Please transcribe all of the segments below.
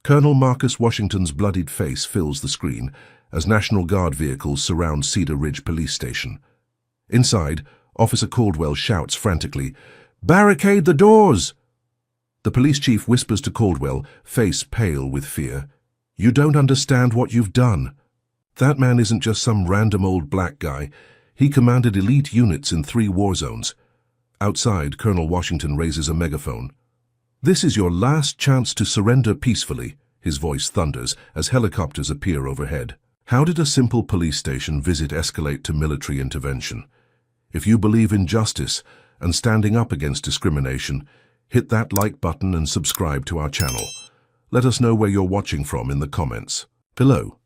Colonel Marcus Washington's bloodied face fills the screen as National Guard vehicles surround Cedar Ridge Police Station. Inside, Officer Caldwell shouts frantically, "Barricade the doors!" The police chief whispers to Caldwell, face pale with fear, "You don't understand what you've done. That man isn't just some random old black guy. He commanded elite units in 3 war zones." Outside, Colonel Washington raises a megaphone. "This is your last chance to surrender peacefully," his voice thunders as helicopters appear overhead. How did a simple police station visit escalate to military intervention? If you believe in justice and standing up against discrimination, hit that like button and subscribe to our channel. Let us know where you're watching from in the comments below.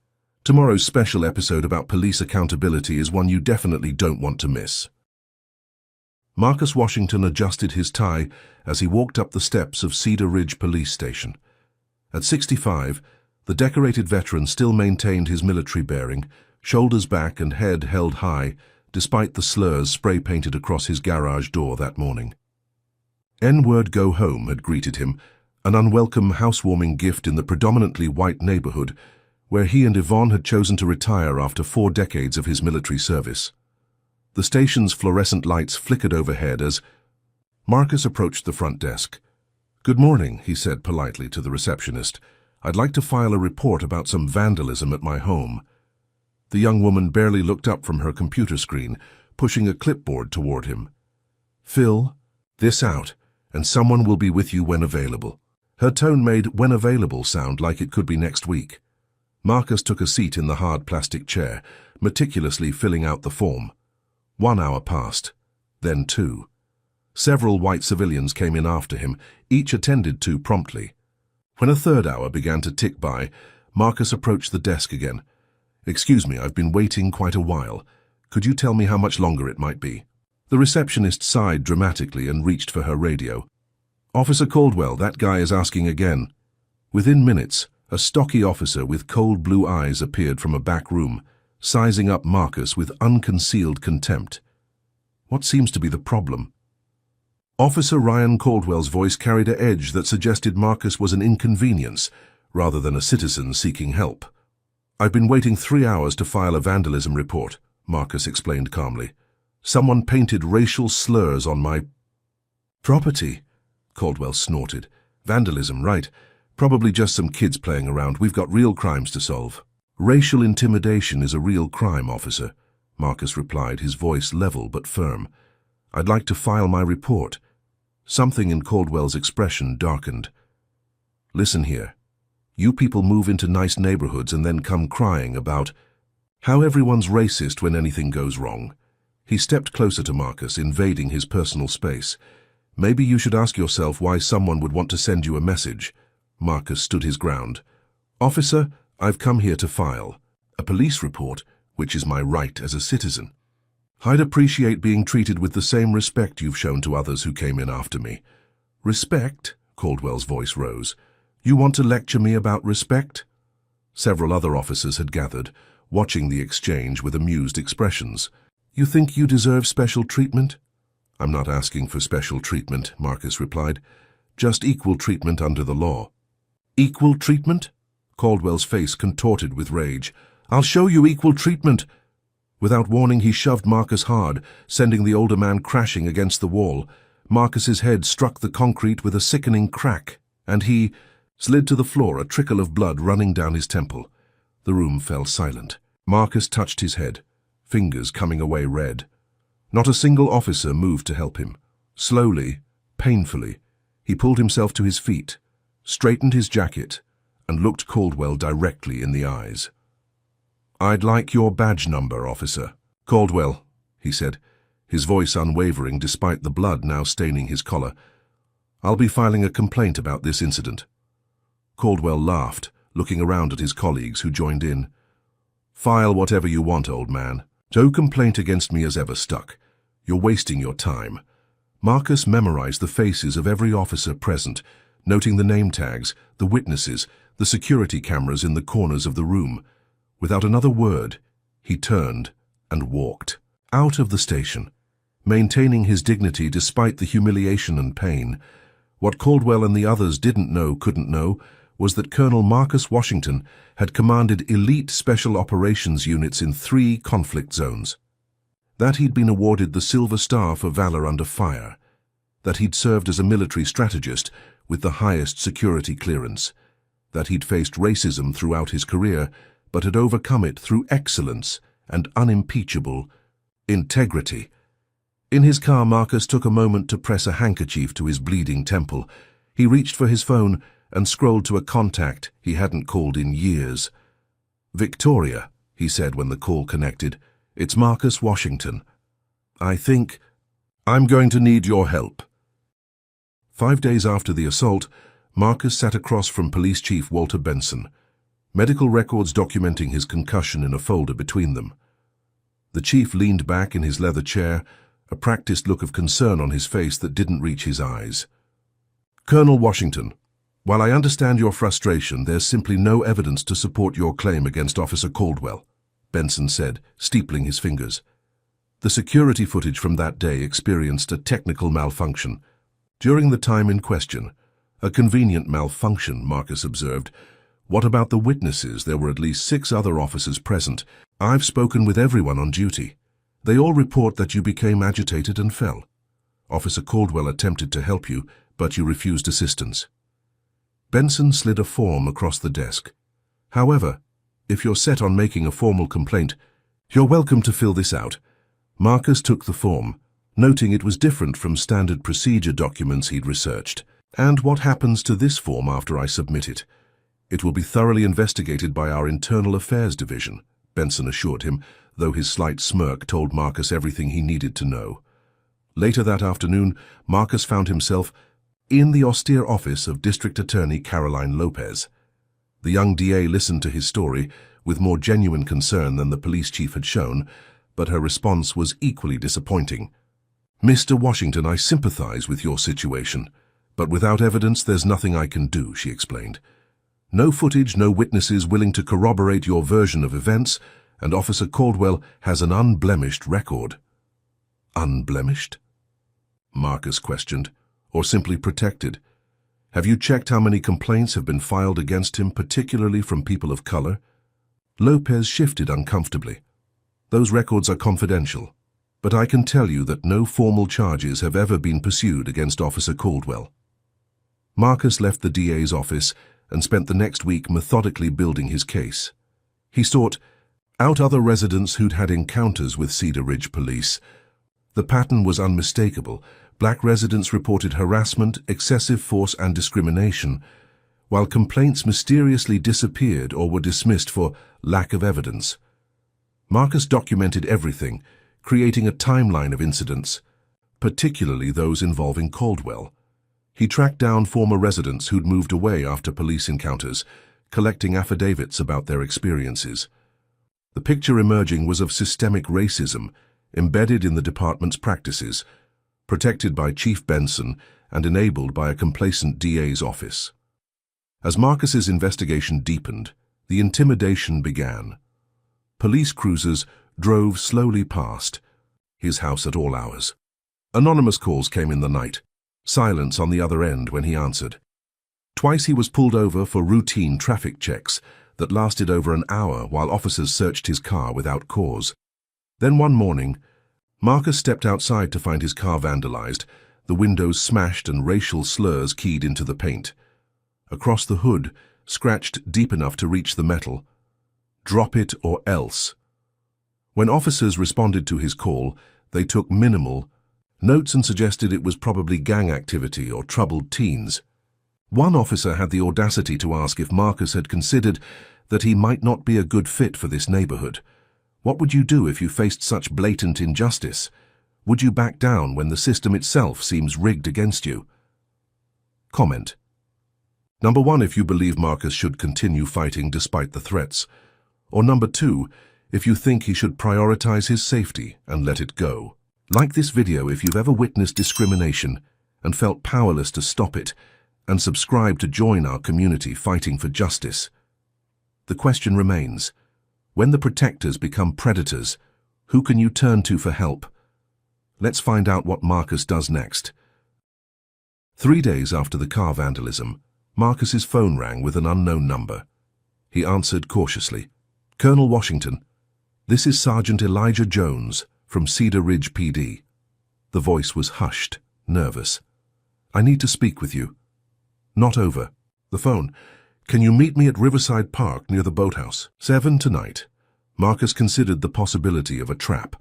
Tomorrow's special episode about police accountability is one you definitely don't want to miss. Marcus Washington adjusted his tie as he walked up the steps of Cedar Ridge Police Station. At 65, the decorated veteran still maintained his military bearing, shoulders back and head held high, despite the slurs spray-painted across his garage door that morning. N-word go home had greeted him, an unwelcome housewarming gift in the predominantly white neighborhood where he and Yvonne had chosen to retire after 4 decades of his military service. The station's fluorescent lights flickered overhead as Marcus approached the front desk. "Good morning," he said politely to the receptionist. "I'd like to file a report about some vandalism at my home." The young woman barely looked up from her computer screen, pushing a clipboard toward him. "Fill this out, and someone will be with you when available." Her tone made "when available" sound like it could be next week. Marcus took a seat in the hard plastic chair, meticulously filling out the form. 1 hour passed, then 2. Several white civilians came in after him, each attended to promptly. When a 3rd hour began to tick by, Marcus approached the desk again. "Excuse me, I've been waiting quite a while. Could you tell me how much longer it might be?" The receptionist sighed dramatically and reached for her radio. "Officer Caldwell, that guy is asking again." Within minutes, a stocky officer with cold blue eyes appeared from a back room, sizing up Marcus with unconcealed contempt. What seems to be the problem? Officer Ryan Caldwell's voice carried an edge that suggested Marcus was an inconvenience rather than a citizen seeking help. "I've been waiting 3 hours to file a vandalism report," Marcus explained calmly. "Someone painted racial slurs on my property." Caldwell snorted. "Vandalism, right? Probably just some kids playing around. We've got real crimes to solve." "Racial intimidation is a real crime, officer," Marcus replied, his voice level but firm. "I'd like to file my report." Something in Caldwell's expression darkened. "Listen here. You people move into nice neighborhoods and then come crying about how everyone's racist when anything goes wrong." He stepped closer to Marcus, invading his personal space. "Maybe you should ask yourself why someone would want to send you a message." Marcus stood his ground. "Officer, I've come here to file a police report, which is my right as a citizen. I'd appreciate being treated with the same respect you've shown to others who came in after me." "Respect?" Caldwell's voice rose. "You want to lecture me about respect?" Several other officers had gathered, watching the exchange with amused expressions. "You think you deserve special treatment?" "I'm not asking for special treatment," Marcus replied. "Just equal treatment under the law." "Equal treatment?" Caldwell's face contorted with rage. "I'll show you equal treatment." Without warning, he shoved Marcus hard, sending the older man crashing against the wall. Marcus's head struck the concrete with a sickening crack, and he slid to the floor, a trickle of blood running down his temple. The room fell silent. Marcus touched his head, fingers coming away red. Not a single officer moved to help him. Slowly, painfully, he pulled himself to his feet, straightened his jacket, and looked Caldwell directly in the eyes. "I'd like your badge number, officer." "Caldwell," he said, his voice unwavering despite the blood now staining his collar. "I'll be filing a complaint about this incident." Caldwell laughed, looking around at his colleagues who joined in. "File whatever you want, old man. No complaint against me has ever stuck. You're wasting your time." Marcus memorized the faces of every officer present, noting the name tags, the witnesses, the security cameras in the corners of the room. Without another word, he turned and walked out of the station, maintaining his dignity despite the humiliation and pain. What Caldwell and the others couldn't know, was that Colonel Marcus Washington had commanded elite special operations units in 3 conflict zones. That he'd been awarded the Silver Star for valor under fire. That he'd served as a military strategist with the highest security clearance. That he'd faced racism throughout his career, but had overcome it through excellence and unimpeachable integrity. In his car, Marcus took a moment to press a handkerchief to his bleeding temple. He reached for his phone and scrolled to a contact he hadn't called in years. "Victoria," he said when the call connected. "It's Marcus Washington. I'm going to need your help." 5 days after the assault, Marcus sat across from Police Chief Walter Benson, medical records documenting his concussion in a folder between them. The chief leaned back in his leather chair, a practiced look of concern on his face that didn't reach his eyes. "Colonel Washington, while I understand your frustration, there's simply no evidence to support your claim against Officer Caldwell," Benson said, steepling his fingers. "The security footage from that day experienced a technical malfunction. During the time in question, a convenient malfunction," Marcus observed. "What about the witnesses? There were at least 6 other officers present. I've spoken with everyone on duty. They all report that you became agitated and fell. Officer Caldwell attempted to help you, but you refused assistance." Benson slid a form across the desk. "However, if you're set on making a formal complaint, you're welcome to fill this out." Marcus took the form, noting it was different from standard procedure documents he'd researched. "And what happens to this form after I submit it?" "It will be thoroughly investigated by our Internal Affairs Division," Benson assured him, though his slight smirk told Marcus everything he needed to know. Later that afternoon, Marcus found himself in the austere office of District Attorney Caroline Lopez. The young DA listened to his story with more genuine concern than the police chief had shown, but her response was equally disappointing. "Mr. Washington, I sympathize with your situation, but without evidence there's nothing I can do," she explained. "No footage, no witnesses willing to corroborate your version of events, and Officer Caldwell has an unblemished record." "Unblemished?" Marcus questioned. "Or simply protected? Have you checked how many complaints have been filed against him, particularly from people of color?" Lopez shifted uncomfortably. "Those records are confidential, but I can tell you that no formal charges have ever been pursued against Officer Caldwell." Marcus left the DA's office and spent the next week methodically building his case. He sought out other residents who'd had encounters with Cedar Ridge police. The pattern was unmistakable. Black residents reported harassment, excessive force, and discrimination, while complaints mysteriously disappeared or were dismissed for lack of evidence. Marcus documented everything, creating a timeline of incidents, particularly those involving Caldwell. He tracked down former residents who'd moved away after police encounters, collecting affidavits about their experiences. The picture emerging was of systemic racism, embedded in the department's practices, protected by Chief Benson and enabled by a complacent DA's office. As Marcus's investigation deepened, the intimidation began. Police cruisers drove slowly past his house at all hours. Anonymous calls came in the night, silence on the other end when he answered. Twice he was pulled over for routine traffic checks that lasted over an hour while officers searched his car without cause. Then one morning, Marcus stepped outside to find his car vandalized, the windows smashed and racial slurs keyed into the paint. Across the hood, scratched deep enough to reach the metal, "Drop it or else." When officers responded to his call, they took minimal notes and suggested it was probably gang activity or troubled teens. One officer had the audacity to ask if Marcus had considered that he might not be a good fit for this neighborhood. What would you do if you faced such blatant injustice? Would you back down when the system itself seems rigged against you? Comment. Number 1, if you believe Marcus should continue fighting despite the threats. Or number 2, if you think he should prioritize his safety and let it go. Like this video if you've ever witnessed discrimination and felt powerless to stop it, and subscribe to join our community fighting for justice. The question remains, when the protectors become predators, who can you turn to for help? Let's find out what Marcus does next. 3 days after the car vandalism, Marcus's phone rang with an unknown number. He answered cautiously. "Colonel Washington, this is Sergeant Elijah Jones from Cedar Ridge PD." The voice was hushed, nervous. "I need to speak with you." "Not over." The phone. "Can you meet me at Riverside Park near the boathouse? 7 tonight." Marcus considered the possibility of a trap.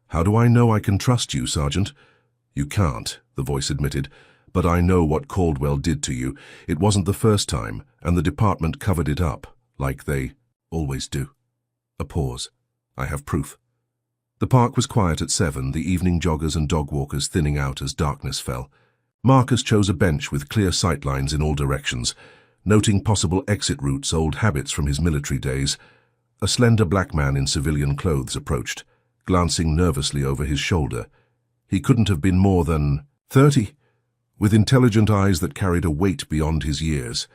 "How do I know I can trust you, Sergeant?" "You can't," the voice admitted, "but I know what Caldwell did to you. It wasn't the first time, and the department covered it up, like they always do." A pause. "I have proof." The park was quiet at 7, the evening joggers and dog walkers thinning out as darkness fell. Marcus chose a bench with clear sightlines in all directions, noting possible exit routes, old habits from his military days. A slender black man in civilian clothes approached, glancing nervously over his shoulder. He couldn't have been more than 30, with intelligent eyes that carried a weight beyond his years.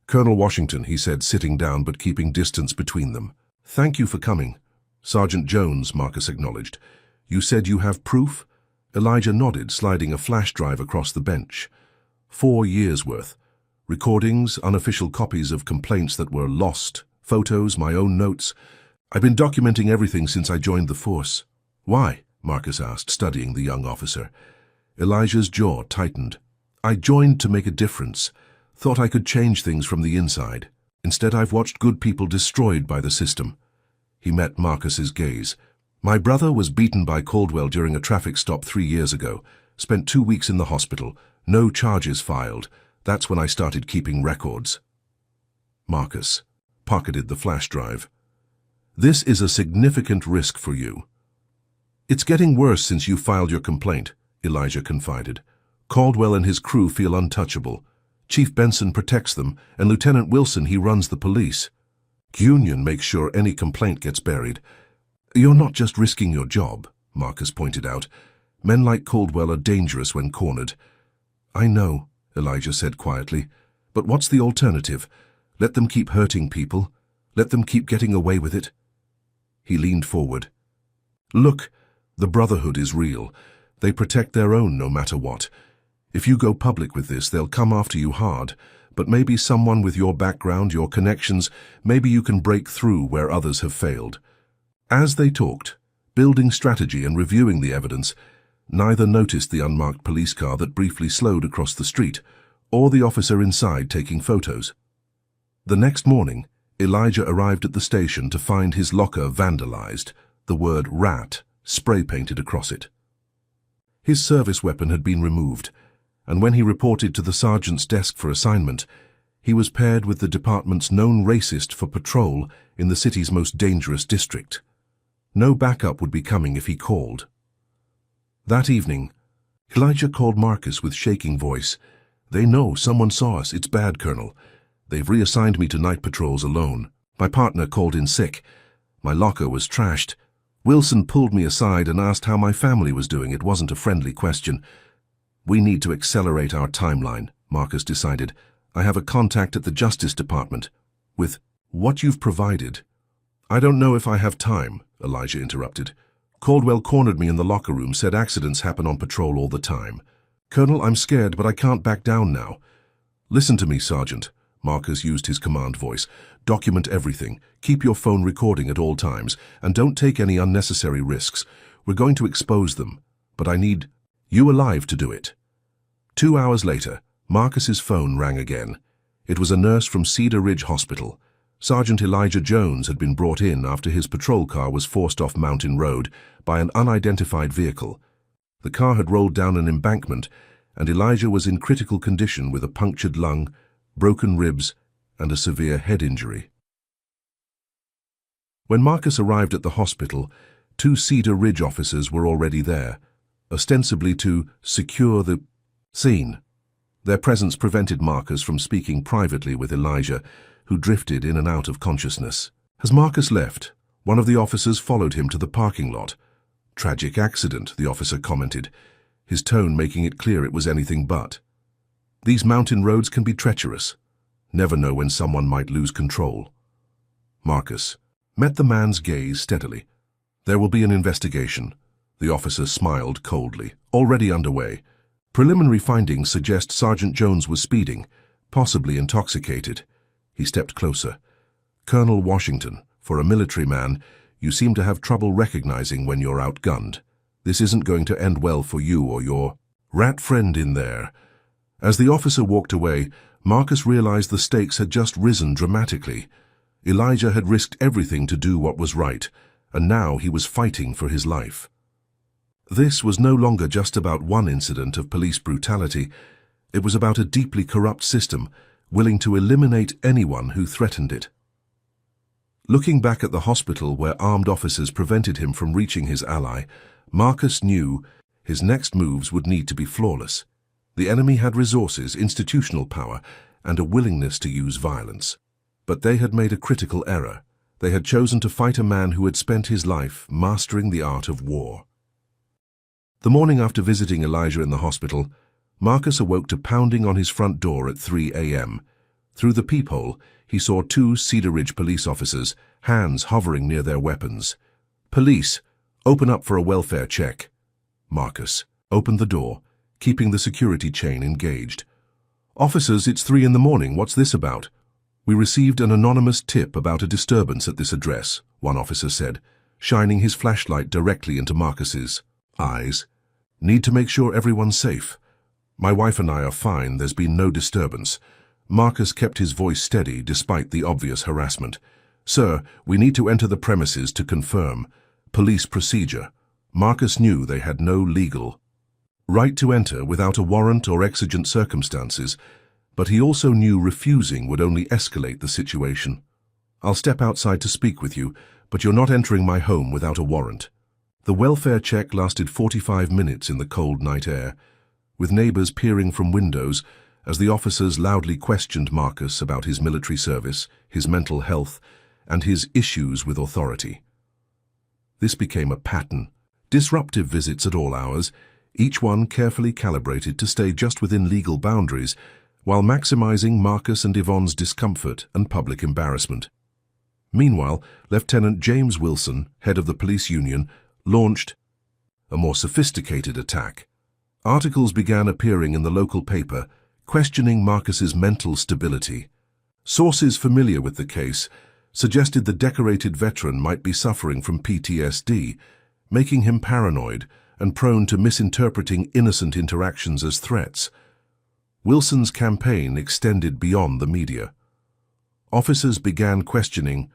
"Colonel Washington," he said, sitting down but keeping distance between them. "Thank you for coming." "Sergeant Jones," Marcus acknowledged. "You said you have proof?" Elijah nodded, sliding a flash drive across the bench. 4 years' worth. Recordings, unofficial copies of complaints that were lost, photos, my own notes. "I've been documenting everything since I joined the force." "Why?" Marcus asked, studying the young officer. Elijah's jaw tightened. "I joined to make a difference. Thought I could change things from the inside. Instead, I've watched good people destroyed by the system." He met Marcus's gaze. "My brother was beaten by Caldwell during a traffic stop 3 years ago. Spent 2 weeks in the hospital. No charges filed. That's when I started keeping records." Marcus pocketed the flash drive. "This is a significant risk for you." "It's getting worse since you filed your complaint," Elijah confided. "Caldwell and his crew feel untouchable. Chief Benson protects them, and Lieutenant Wilson, he runs the police. Union makes sure any complaint gets buried. You're not just risking your job," Marcus pointed out. "Men like Caldwell are dangerous when cornered." "I know," Elijah said quietly. "But what's the alternative? Let them keep hurting people? Let them keep getting away with it?" He leaned forward. "Look, the Brotherhood is real. They protect their own no matter what. If you go public with this, they'll come after you hard. But maybe someone with your background, your connections, maybe you can break through where others have failed." As they talked, building strategy and reviewing the evidence, neither noticed the unmarked police car that briefly slowed across the street, or the officer inside taking photos. The next morning, Elijah arrived at the station to find his locker vandalized, the word "rat" spray-painted across it. His service weapon had been removed, and when he reported to the sergeant's desk for assignment, he was paired with the department's known racist for patrol in the city's most dangerous district. No backup would be coming if he called. That evening, Elijah called Marcus with shaking voice. "They know someone saw us. It's bad, Colonel. They've reassigned me to night patrols alone. My partner called in sick. My locker was trashed. Wilson pulled me aside and asked how my family was doing. It wasn't a friendly question." "We need to accelerate our timeline," Marcus decided. "I have a contact at the Justice Department. With what you've provided." "I don't know if I have time," Elijah interrupted. "Caldwell cornered me in the locker room, said accidents happen on patrol all the time. Colonel, I'm scared, but I can't back down now." "Listen to me, Sergeant." Marcus used his command voice. "Document everything. Keep your phone recording at all times, and don't take any unnecessary risks. We're going to expose them, but I need you alive to do it." 2 hours later, Marcus's phone rang again. It was a nurse from Cedar Ridge Hospital. Sergeant Elijah Jones had been brought in after his patrol car was forced off Mountain Road by an unidentified vehicle. The car had rolled down an embankment, and Elijah was in critical condition with a punctured lung, broken ribs, and a severe head injury. When Marcus arrived at the hospital, 2 Cedar Ridge officers were already there, ostensibly to secure the scene. Their presence prevented Marcus from speaking privately with Elijah, who drifted in and out of consciousness. As Marcus left, one of the officers followed him to the parking lot. "Tragic accident," the officer commented, his tone making it clear it was anything but. "These mountain roads can be treacherous. Never know when someone might lose control." Marcus met the man's gaze steadily. "There will be an investigation." The officer smiled coldly. "Already underway. Preliminary findings suggest Sergeant Jones was speeding, possibly intoxicated. He stepped closer. "Colonel Washington, for a military man, you seem to have trouble recognizing when you're outgunned. This isn't going to end well for you or your rat friend in there." As the officer walked away, Marcus realized the stakes had just risen dramatically. Elijah had risked everything to do what was right, and now he was fighting for his life. This was no longer just about one incident of police brutality. It was about a deeply corrupt system, willing to eliminate anyone who threatened it. Looking back at the hospital where armed officers prevented him from reaching his ally, Marcus knew his next moves would need to be flawless. The enemy had resources, institutional power, and a willingness to use violence. But they had made a critical error. They had chosen to fight a man who had spent his life mastering the art of war. The morning after visiting Elijah in the hospital, Marcus awoke to pounding on his front door at 3 a.m. Through the peephole, he saw 2 Cedar Ridge police officers, hands hovering near their weapons. "Police, open up for a welfare check." Marcus opened the door, keeping the security chain engaged. "Officers, it's 3 in the morning. What's this about?" "We received an anonymous tip about a disturbance at this address," one officer said, shining his flashlight directly into Marcus's eyes. "Need to make sure everyone's safe. My wife and I are fine. There's been no disturbance." Marcus kept his voice steady despite the obvious harassment. "Sir, we need to enter the premises to confirm. Police procedure." Marcus knew they had no legal right to enter without a warrant or exigent circumstances, but he also knew refusing would only escalate the situation. "I'll step outside to speak with you, but you're not entering my home without a warrant." The welfare check lasted 45 minutes in the cold night air, with neighbors peering from windows as the officers loudly questioned Marcus about his military service, his mental health, and his issues with authority. This became a pattern. Disruptive visits at all hours, each one carefully calibrated to stay just within legal boundaries, while maximizing Marcus and Yvonne's discomfort and public embarrassment. Meanwhile, Lieutenant James Wilson, head of the police union, launched a more sophisticated attack. Articles began appearing in the local paper, questioning Marcus's mental stability. Sources familiar with the case suggested the decorated veteran might be suffering from PTSD, making him paranoid and prone to misinterpreting innocent interactions as threats. Wilson's campaign extended beyond the media. Officers began questioning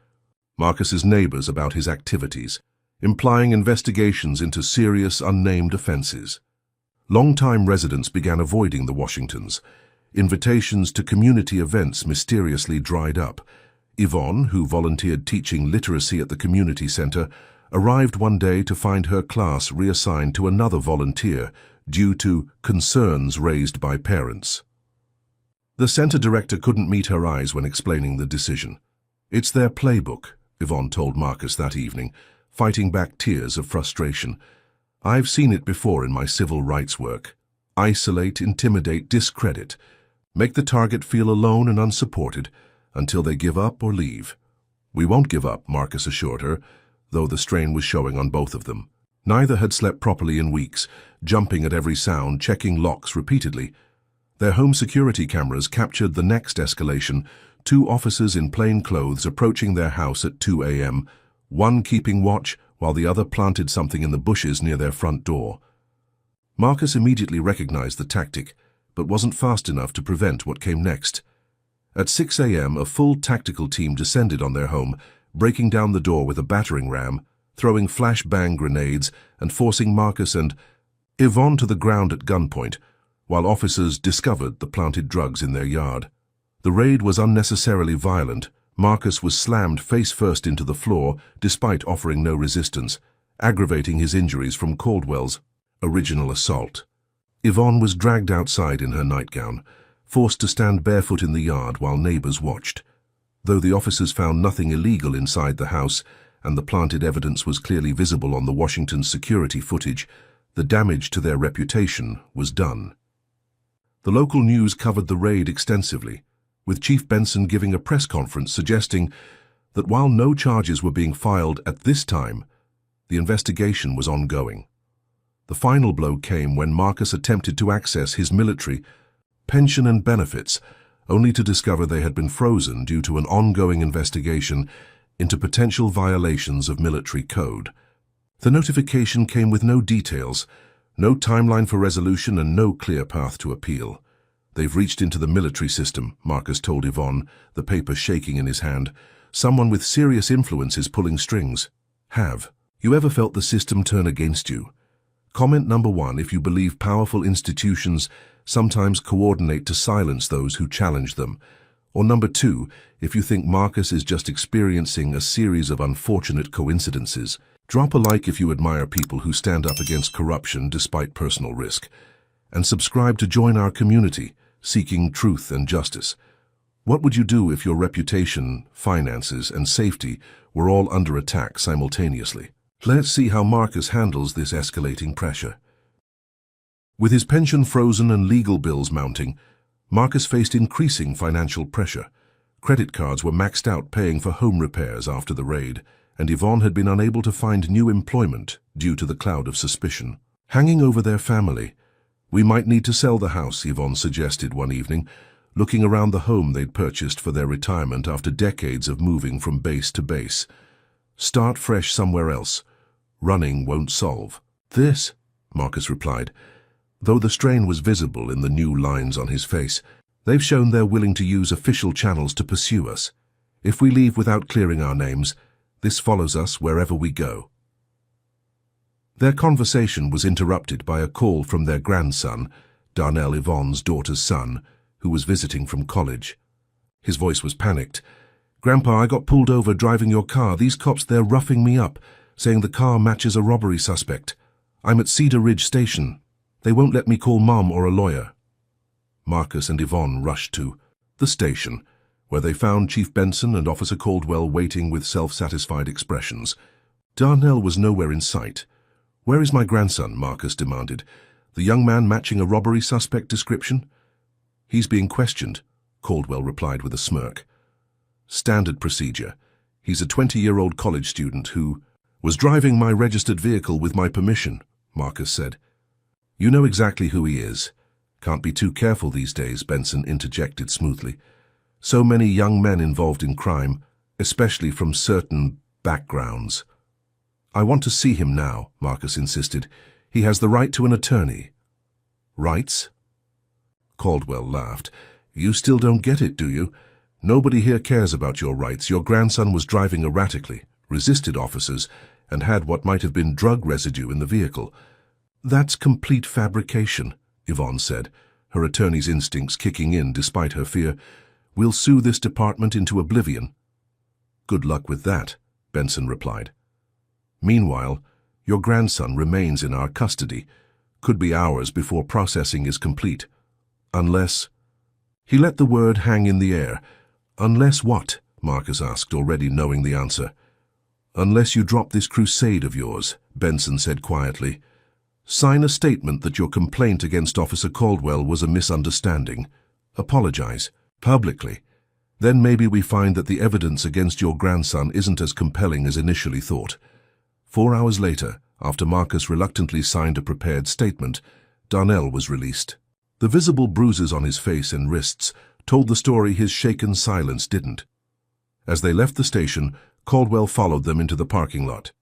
Marcus's neighbors about his activities, implying investigations into serious unnamed offenses. Longtime residents began avoiding the Washingtons. Invitations to community events mysteriously dried up. Yvonne, who volunteered teaching literacy at the community center, arrived one day to find her class reassigned to another volunteer due to concerns raised by parents. The center director couldn't meet her eyes when explaining the decision. "It's their playbook," Yvonne told Marcus that evening, fighting back tears of frustration. "I've seen it before in my civil rights work. Isolate, intimidate, discredit. Make the target feel alone and unsupported until they give up or leave." "We won't give up," Marcus assured her, though the strain was showing on both of them. Neither had slept properly in weeks, jumping at every sound, checking locks repeatedly. Their home security cameras captured the next escalation, 2 officers in plain clothes approaching their house at 2 a.m., one keeping watch while the other planted something in the bushes near their front door. Marcus immediately recognized the tactic, but wasn't fast enough to prevent what came next. At 6 a.m., a full tactical team descended on their home, breaking down the door with a battering ram, throwing flashbang grenades, and forcing Marcus and Yvonne to the ground at gunpoint, while officers discovered the planted drugs in their yard. The raid was unnecessarily violent. Marcus was slammed face-first into the floor, despite offering no resistance, aggravating his injuries from Caldwell's original assault. Yvonne was dragged outside in her nightgown, forced to stand barefoot in the yard while neighbors watched. Though the officers found nothing illegal inside the house, and the planted evidence was clearly visible on the Washington security footage, the damage to their reputation was done. The local news covered the raid extensively, with Chief Benson giving a press conference suggesting that while no charges were being filed at this time, the investigation was ongoing. The final blow came when Marcus attempted to access his military pension and benefits, only to discover they had been frozen due to an ongoing investigation into potential violations of military code. The notification came with no details, no timeline for resolution and no clear path to appeal. "They've reached into the military system," Marcus told Yvonne, the paper shaking in his hand. "Someone with serious influence is pulling strings." Have you ever felt the system turn against you? Comment number 1 if you believe powerful institutions sometimes coordinate to silence those who challenge them. Or number 2, if you think Marcus is just experiencing a series of unfortunate coincidences. Drop a like if you admire people who stand up against corruption despite personal risk. And subscribe to join our community, seeking truth and justice. What would you do if your reputation, finances, and safety were all under attack simultaneously? Let's see how Marcus handles this escalating pressure. With his pension frozen and legal bills mounting, Marcus faced increasing financial pressure. Credit cards were maxed out paying for home repairs after the raid, and Yvonne had been unable to find new employment due to the cloud of suspicion hanging over their family. "We might need to sell the house," Yvonne suggested one evening, looking around the home they'd purchased for their retirement after decades of moving from base to base. "Start fresh somewhere else. Running won't solve this," Marcus replied, though the strain was visible in the new lines on his face. "They've shown they're willing to use official channels to pursue us. If we leave without clearing our names, this follows us wherever we go." Their conversation was interrupted by a call from their grandson, Darnell, Yvonne's daughter's son, who was visiting from college. His voice was panicked. "Grandpa, I got pulled over driving your car. These cops, they're roughing me up, saying the car matches a robbery suspect. I'm at Cedar Ridge Station. They won't let me call Mom or a lawyer." Marcus and Yvonne rushed to the station, where they found Chief Benson and Officer Caldwell waiting with self-satisfied expressions. Darnell was nowhere in sight. "Where is my grandson?" Marcus demanded. "The young man matching a robbery suspect description?" "He's being questioned," Caldwell replied with a smirk. "Standard procedure. He's a 20-year-old college student who was driving my registered vehicle with my permission," Marcus said. "You know exactly who he is. Can't be too careful these days," Benson interjected smoothly. "So many young men involved in crime, especially from certain backgrounds." "I want to see him now," Marcus insisted. "He has the right to an attorney." "Rights?" Caldwell laughed. "You still don't get it, do you? Nobody here cares about your rights. Your grandson was driving erratically, resisted officers, and had what might have been drug residue in the vehicle." "That's complete fabrication," Yvonne said, her attorney's instincts kicking in despite her fear. "We'll sue this department into oblivion." "Good luck with that," Benson replied. "Meanwhile, your grandson remains in our custody. Could be hours before processing is complete. Unless—" He let the word hang in the air. "Unless what?" Marcus asked, already knowing the answer. "Unless you drop this crusade of yours," Benson said quietly. "Sign a statement that your complaint against Officer Caldwell was a misunderstanding. Apologize. Publicly. Then maybe we find that the evidence against your grandson isn't as compelling as initially thought." 4 hours later, after Marcus reluctantly signed a prepared statement, Darnell was released. The visible bruises on his face and wrists told the story his shaken silence didn't. As they left the station, Caldwell followed them into the parking lot.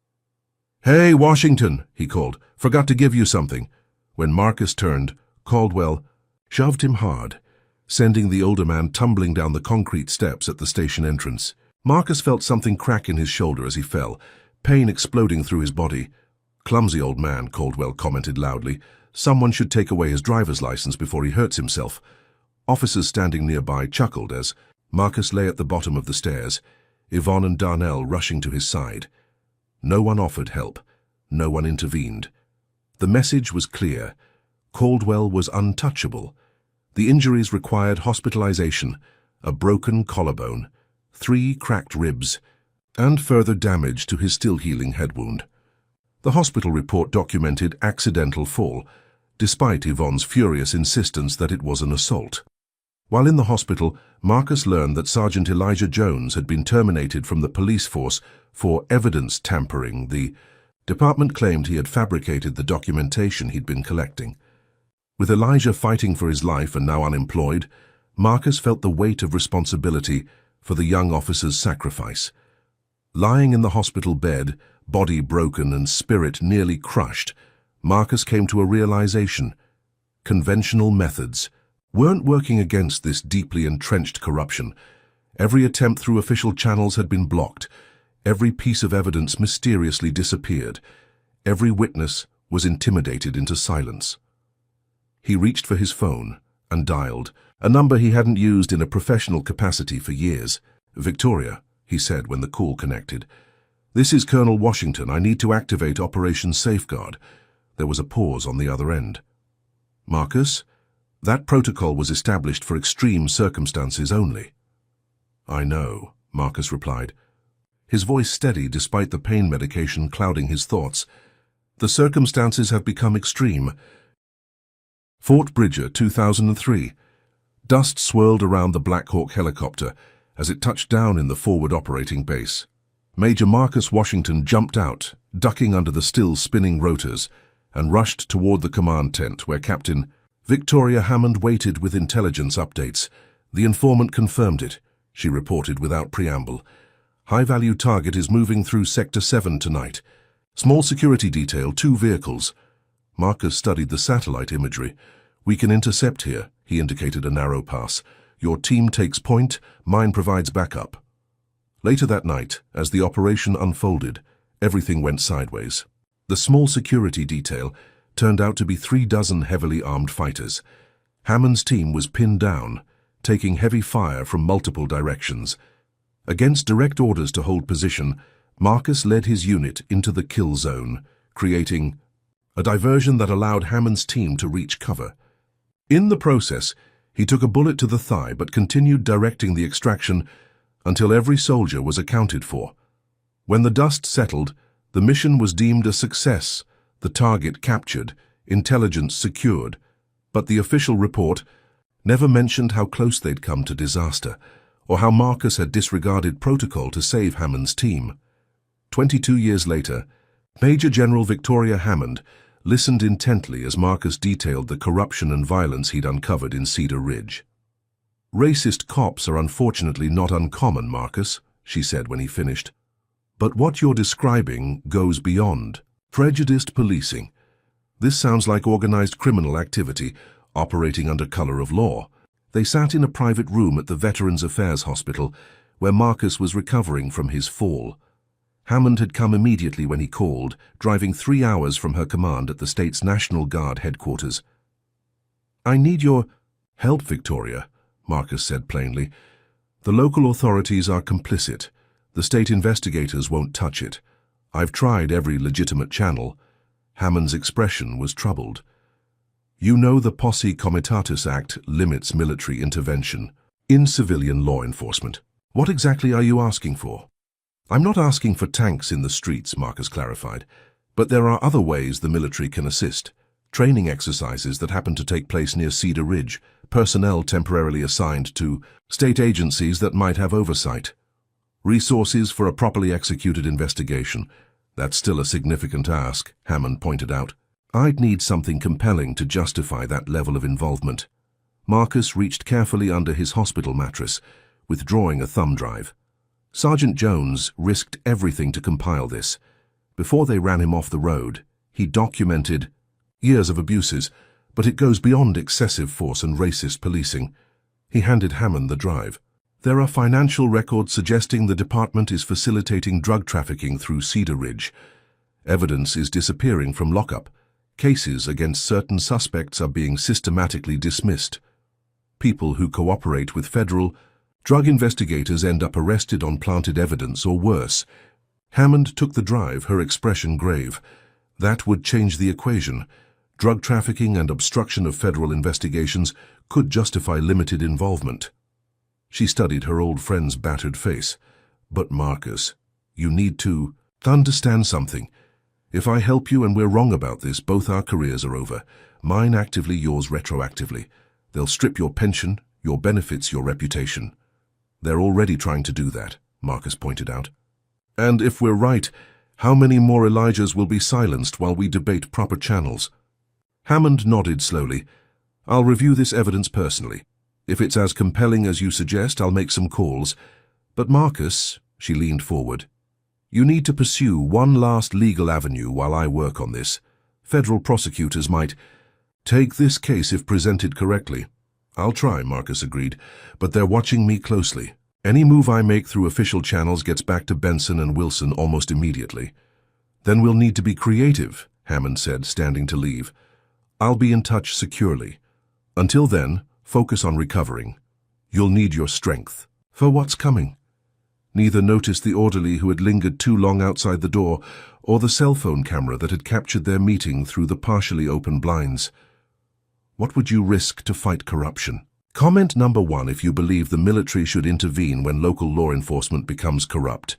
"Hey, Washington," he called. "Forgot to give you something." When Marcus turned, Caldwell shoved him hard, sending the older man tumbling down the concrete steps at the station entrance. Marcus felt something crack in his shoulder as he fell, pain exploding through his body. "Clumsy old man," Caldwell commented loudly. "Someone should take away his driver's license before he hurts himself." Officers standing nearby chuckled as Marcus lay at the bottom of the stairs, Yvonne and Darnell rushing to his side. No one offered help. No one intervened. The message was clear. Caldwell was untouchable. The injuries required hospitalization, a broken collarbone, 3 cracked ribs, and further damage to his still-healing head wound. The hospital report documented accidental fall, despite Yvonne's furious insistence that it was an assault. While in the hospital, Marcus learned that Sergeant Elijah Jones had been terminated from the police force for evidence tampering. The department claimed he had fabricated the documentation he'd been collecting. With Elijah fighting for his life and now unemployed, Marcus felt the weight of responsibility for the young officer's sacrifice. Lying in the hospital bed, body broken and spirit nearly crushed, Marcus came to a realization. Conventional methods weren't working against this deeply entrenched corruption. Every attempt through official channels had been blocked. Every piece of evidence mysteriously disappeared. Every witness was intimidated into silence. He reached for his phone and dialed, a number he hadn't used in a professional capacity for years. "Victoria," he said when the call connected. "This is Colonel Washington. I need to activate Operation Safeguard." There was a pause on the other end. "Marcus, that protocol was established for extreme circumstances only." "I know," Marcus replied, his voice steady despite the pain medication clouding his thoughts. "The circumstances have become extreme." Fort Bridger, 2003. Dust swirled around the Black Hawk helicopter as it touched down in the forward operating base. Major Marcus Washington jumped out, ducking under the still spinning rotors, and rushed toward the command tent where Captain Victoria Hammond waited with intelligence updates. "The informant confirmed it," she reported without preamble. "High-value target is moving through Sector 7 tonight. Small security detail, 2 vehicles." Marcus studied the satellite imagery. "We can intercept here," he indicated a narrow pass. "Your team takes point, mine provides backup." Later that night, as the operation unfolded, everything went sideways. The small security detail turned out to be 36 heavily armed fighters. Hammond's team was pinned down, taking heavy fire from multiple directions. Against direct orders to hold position, Marcus led his unit into the kill zone, creating a diversion that allowed Hammond's team to reach cover. In the process, he took a bullet to the thigh but continued directing the extraction until every soldier was accounted for. When the dust settled, the mission was deemed a success, the target captured, intelligence secured, but the official report never mentioned how close they'd come to disaster, or how Marcus had disregarded protocol to save Hammond's team. 22 years later, Major General Victoria Hammond listened intently as Marcus detailed the corruption and violence he'd uncovered in Cedar Ridge. "Racist cops are unfortunately not uncommon, Marcus," she said when he finished. "But what you're describing goes beyond prejudiced policing. This sounds like organized criminal activity operating under color of law." They sat in a private room at the Veterans Affairs Hospital where Marcus was recovering from his fall. Hammond had come immediately when he called, driving 3 hours from her command at the state's National Guard headquarters. "I need your help, Victoria," Marcus said plainly. "The local authorities are complicit. The state investigators won't touch it. I've tried every legitimate channel." Hammond's expression was troubled. "You know the Posse Comitatus Act limits military intervention in civilian law enforcement. What exactly are you asking for?" "I'm not asking for tanks in the streets," Marcus clarified, "but there are other ways the military can assist. Training exercises that happen to take place near Cedar Ridge, personnel temporarily assigned to state agencies that might have oversight. Resources for a properly executed investigation. That's still a significant ask," Hammond pointed out. "I'd need something compelling to justify that level of involvement." Marcus reached carefully under his hospital mattress, withdrawing a thumb drive. Sergeant Jones risked everything to compile this. Before they ran him off the road, he documented years of abuses, but it goes beyond excessive force and racist policing. He handed Hammond the drive. "There are financial records suggesting the department is facilitating drug trafficking through Cedar Ridge. Evidence is disappearing from lockup. Cases against certain suspects are being systematically dismissed. People who cooperate with federal drug investigators end up arrested on planted evidence or worse." Hammond took the drive, her expression grave. "That would change the equation. Drug trafficking and obstruction of federal investigations could justify limited involvement." She studied her old friend's battered face. "But Marcus, you need to understand something. If I help you and we're wrong about this, both our careers are over. Mine actively, yours retroactively. They'll strip your pension, your benefits, your reputation." "They're already trying to do that," Marcus pointed out. "And if we're right, how many more Elijahs will be silenced while we debate proper channels?" Hammond nodded slowly. "I'll review this evidence personally. If it's as compelling as you suggest, I'll make some calls. But Marcus, she leaned forward, you need to pursue one last legal avenue while I work on this. Federal prosecutors might take this case if presented correctly. I'll try, Marcus agreed, but they're watching me closely. Any move I make through official channels gets back to Benson and Wilson almost immediately. Then we'll need to be creative, Hammond said, standing to leave. I'll be in touch securely. Until then, focus on recovering. You'll need your strength. For what's coming? Neither noticed the orderly who had lingered too long outside the door or the cell phone camera that had captured their meeting through the partially open blinds. What would you risk to fight corruption? Comment number 1 if you believe the military should intervene when local law enforcement becomes corrupt.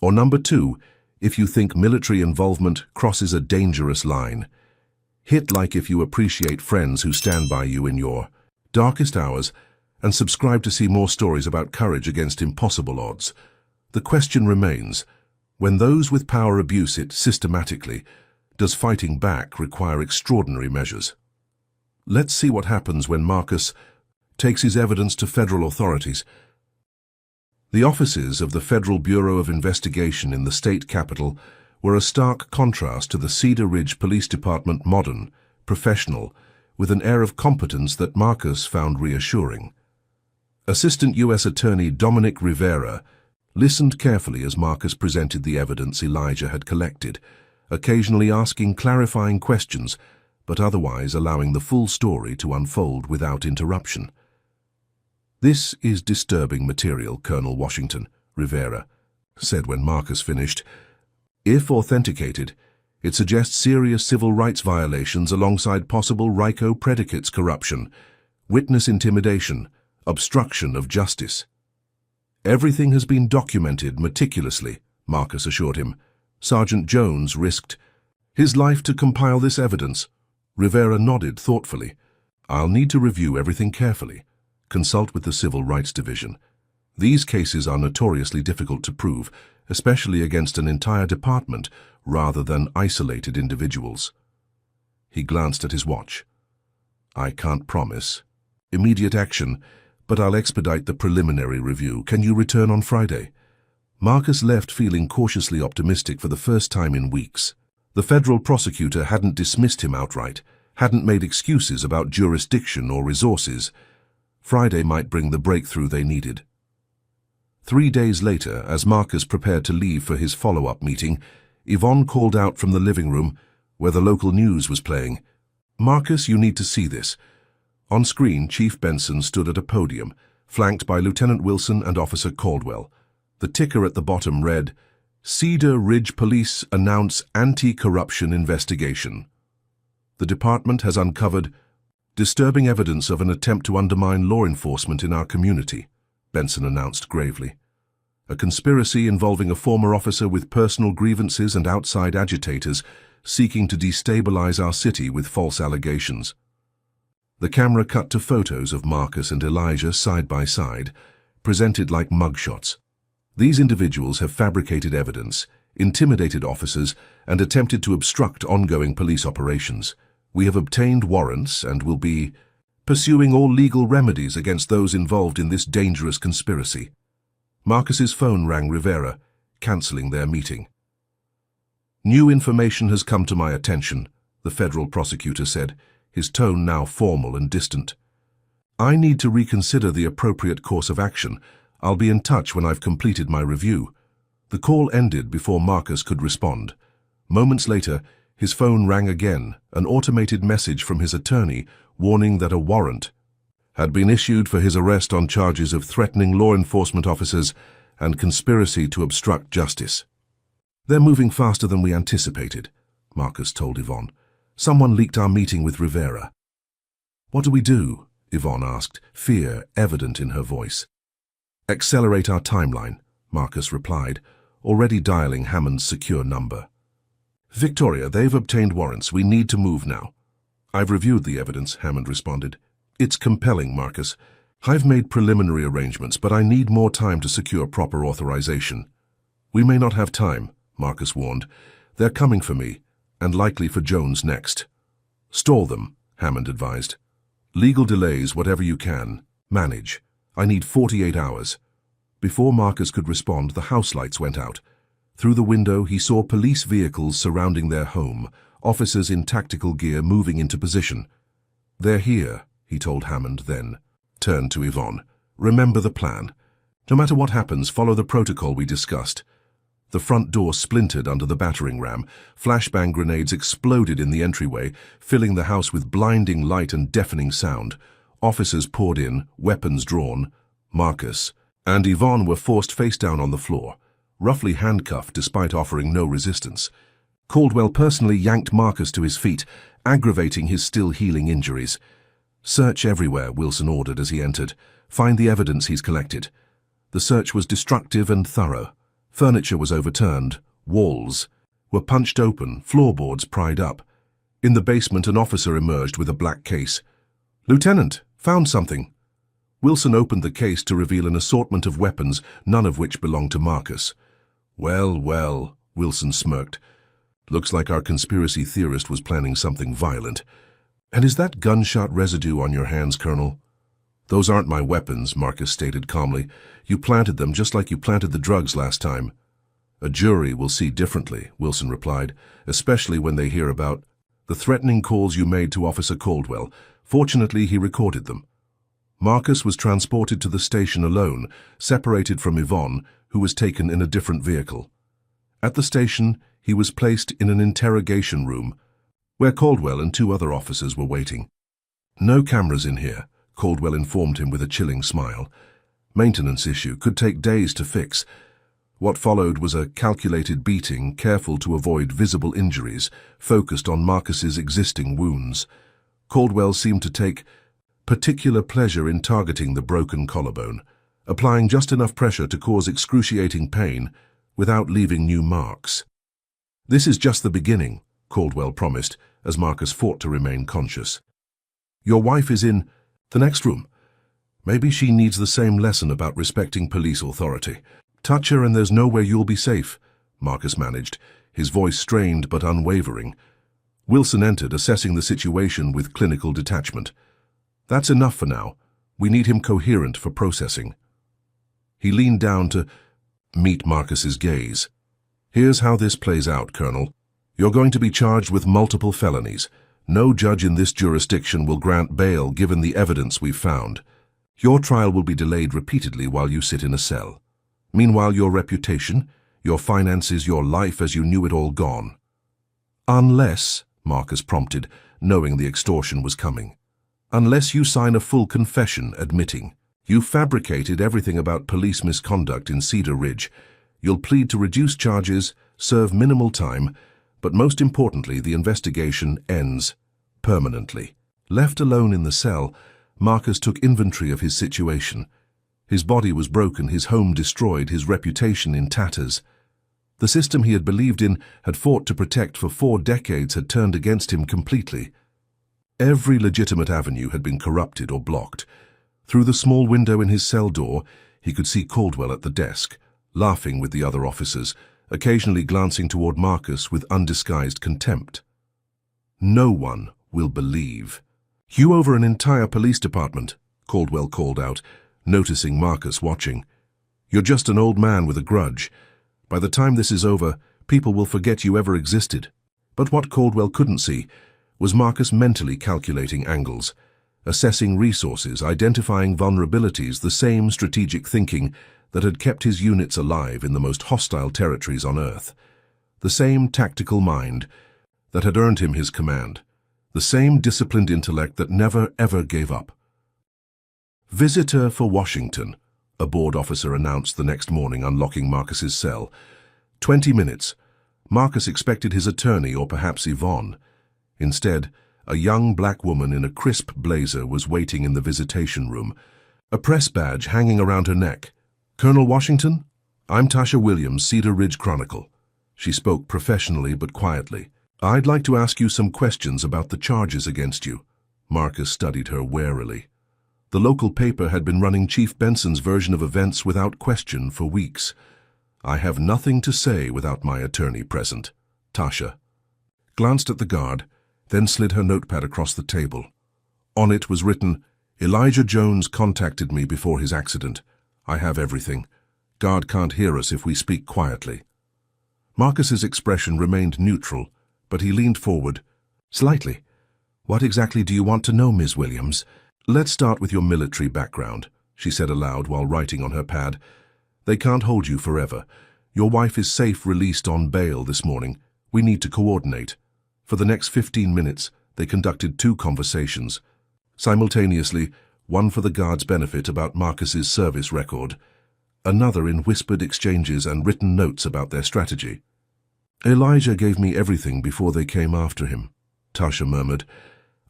Or number 2, if you think military involvement crosses a dangerous line. Hit like if you appreciate friends who stand by you in your darkest hours, and subscribe to see more stories about courage against impossible odds. The question remains, when those with power abuse it systematically, does fighting back require extraordinary measures? Let's see what happens when Marcus takes his evidence to federal authorities. The offices of the Federal Bureau of Investigation in the state capital were a stark contrast to the Cedar Ridge Police Department, modern, professional, with an air of competence that Marcus found reassuring. Assistant U.S. Attorney Dominic Rivera listened carefully as Marcus presented the evidence Elijah had collected, occasionally asking clarifying questions, but otherwise allowing the full story to unfold without interruption. "This is disturbing material, Colonel Washington," Rivera said when Marcus finished. "If authenticated, it suggests serious civil rights violations alongside possible RICO predicates: corruption, witness intimidation, obstruction of justice." "Everything has been documented meticulously," Marcus assured him. "Sergeant Jones risked his life to compile this evidence." Rivera nodded thoughtfully. "I'll need to review everything carefully. Consult with the Civil Rights Division. These cases are notoriously difficult to prove, especially against an entire department rather than isolated individuals." He glanced at his watch. "I can't promise immediate action, but I'll expedite the preliminary review. Can you return on Friday?" Marcus left feeling cautiously optimistic for the first time in weeks. The federal prosecutor hadn't dismissed him outright, hadn't made excuses about jurisdiction or resources. Friday might bring the breakthrough they needed. 3 days later, as Marcus prepared to leave for his follow-up meeting, Yvonne called out from the living room, where the local news was playing. "Marcus, you need to see this." On screen, Chief Benson stood at a podium, flanked by Lieutenant Wilson and Officer Caldwell. The ticker at the bottom read, "Cedar Ridge Police announce anti-corruption investigation. The department has uncovered disturbing evidence of an attempt to undermine law enforcement in our community," Benson announced gravely. "A conspiracy involving a former officer with personal grievances and outside agitators seeking to destabilize our city with false allegations." The camera cut to photos of Marcus and Elijah side by side, presented like mugshots. These individuals have fabricated evidence, intimidated officers, and attempted to obstruct ongoing police operations. "We have obtained warrants and will be pursuing all legal remedies against those involved in this dangerous conspiracy." Marcus's phone rang Rivera, cancelling their meeting. "New information has come to my attention," the federal prosecutor said, his tone now formal and distant. "I need to reconsider the appropriate course of action. I'll be in touch when I've completed my review." The call ended before Marcus could respond. Moments later, his phone rang again, an automated message from his attorney warning that a warrant had been issued for his arrest on charges of threatening law enforcement officers and conspiracy to obstruct justice. "They're moving faster than we anticipated," Marcus told Yvonne. "Someone leaked our meeting with Rivera." "What do we do?" Yvonne asked, fear evident in her voice. "Accelerate our timeline," Marcus replied, already dialing Hammond's secure number. "Victoria, they've obtained warrants. We need to move now." "I've reviewed the evidence," Hammond responded. "It's compelling, Marcus. I've made preliminary arrangements, but I need more time to secure proper authorization." "We may not have time," Marcus warned. "They're coming for me, and likely for Jones next." "Stall them," Hammond advised. "Legal delays, whatever you can. Manage. I need 48 hours. Before Marcus could respond, the house lights went out. Through the window, he saw police vehicles surrounding their home, officers in tactical gear moving into position. "They're here," he told Hammond, then turned to Yvonne. "Remember the plan. No matter what happens, follow the protocol we discussed." The front door splintered under the battering ram. Flashbang grenades exploded in the entryway, filling the house with blinding light and deafening sound. Officers poured in, weapons drawn. Marcus and Yvonne were forced face down on the floor, roughly handcuffed despite offering no resistance. Caldwell personally yanked Marcus to his feet, aggravating his still healing injuries. "Search everywhere," Wilson ordered as he entered. "Find the evidence he's collected." The search was destructive and thorough. Furniture was overturned. Walls were punched open, floorboards pried up. In the basement, an officer emerged with a black case. "Lieutenant, found something." Wilson opened the case to reveal an assortment of weapons, none of which belonged to Marcus. "Well, well," Wilson smirked. "Looks like our conspiracy theorist was planning something violent. And is that gunshot residue on your hands, Colonel?" "Those aren't my weapons," Marcus stated calmly. "You planted them just like you planted the drugs last time." "A jury will see differently," Wilson replied, "especially when they hear about the threatening calls you made to Officer Caldwell. Fortunately, he recorded them." Marcus was transported to the station alone, separated from Yvonne, who was taken in a different vehicle. At the station, he was placed in an interrogation room, where Caldwell and 2 other officers were waiting. "No cameras in here," Caldwell informed him with a chilling smile. "Maintenance issue, could take days to fix." What followed was a calculated beating, careful to avoid visible injuries, focused on Marcus's existing wounds. Caldwell seemed to take particular pleasure in targeting the broken collarbone, applying just enough pressure to cause excruciating pain without leaving new marks. "This is just the beginning," Caldwell promised, as Marcus fought to remain conscious. "Your wife is in the next room. Maybe she needs the same lesson about respecting police authority. Touch her and there's nowhere you'll be safe," Marcus managed, his voice strained but unwavering. Wilson entered, assessing the situation with clinical detachment. "That's enough for now. We need him coherent for processing." He leaned down to meet Marcus's gaze. "Here's how this plays out, Colonel. You're going to be charged with multiple felonies. No judge in this jurisdiction will grant bail given the evidence we've found. Your trial will be delayed repeatedly while you sit in a cell. Meanwhile, your reputation, your finances, your life as you knew it all gone." "Unless," Marcus prompted, knowing the extortion was coming, "unless you sign a full confession admitting you fabricated everything about police misconduct in Cedar Ridge. You'll plead to reduce charges, serve minimal time, but most importantly, the investigation ends permanently." Left alone in the cell, Marcus took inventory of his situation. His body was broken, his home destroyed, his reputation in tatters. The system he had believed in, had fought to protect for 4 decades, had turned against him completely. Every legitimate avenue had been corrupted or blocked. Through the small window in his cell door, he could see Caldwell at the desk, laughing with the other officers, occasionally glancing toward Marcus with undisguised contempt. "No one will believe. You over an entire police department," Caldwell called out, noticing Marcus watching. "You're just an old man with a grudge. By the time this is over, people will forget you ever existed." But what Caldwell couldn't see was Marcus mentally calculating angles, assessing resources, identifying vulnerabilities, the same strategic thinking that had kept his units alive in the most hostile territories on Earth. The same tactical mind that had earned him his command. The same disciplined intellect that never, ever gave up. "Visitor for Washington," a board officer announced the next morning, unlocking Marcus's cell. 20 minutes. Marcus expected his attorney or perhaps Yvonne. Instead, a young black woman in a crisp blazer was waiting in the visitation room, a press badge hanging around her neck. "Colonel Washington? I'm Tasha Williams, Cedar Ridge Chronicle." She spoke professionally but quietly. "I'd like to ask you some questions about the charges against you." Marcus studied her warily. The local paper had been running Chief Benson's version of events without question for weeks. "I have nothing to say without my attorney present." Tasha glanced at the guard, then slid her notepad across the table. On it was written, Elijah Jones contacted me before his accident. I have everything. Guard can't hear us if we speak quietly. Marcus's expression remained neutral, but he leaned forward. Slightly. What exactly do you want to know, Ms. Williams? Let's start with your military background, she said aloud while writing on her pad. They can't hold you forever. Your wife is safe released on bail this morning. We need to coordinate. For the next 15 minutes, they conducted 2 conversations. Simultaneously, one for the guard's benefit about Marcus's service record, another in whispered exchanges and written notes about their strategy. Elijah gave me everything before they came after him, Tasha murmured.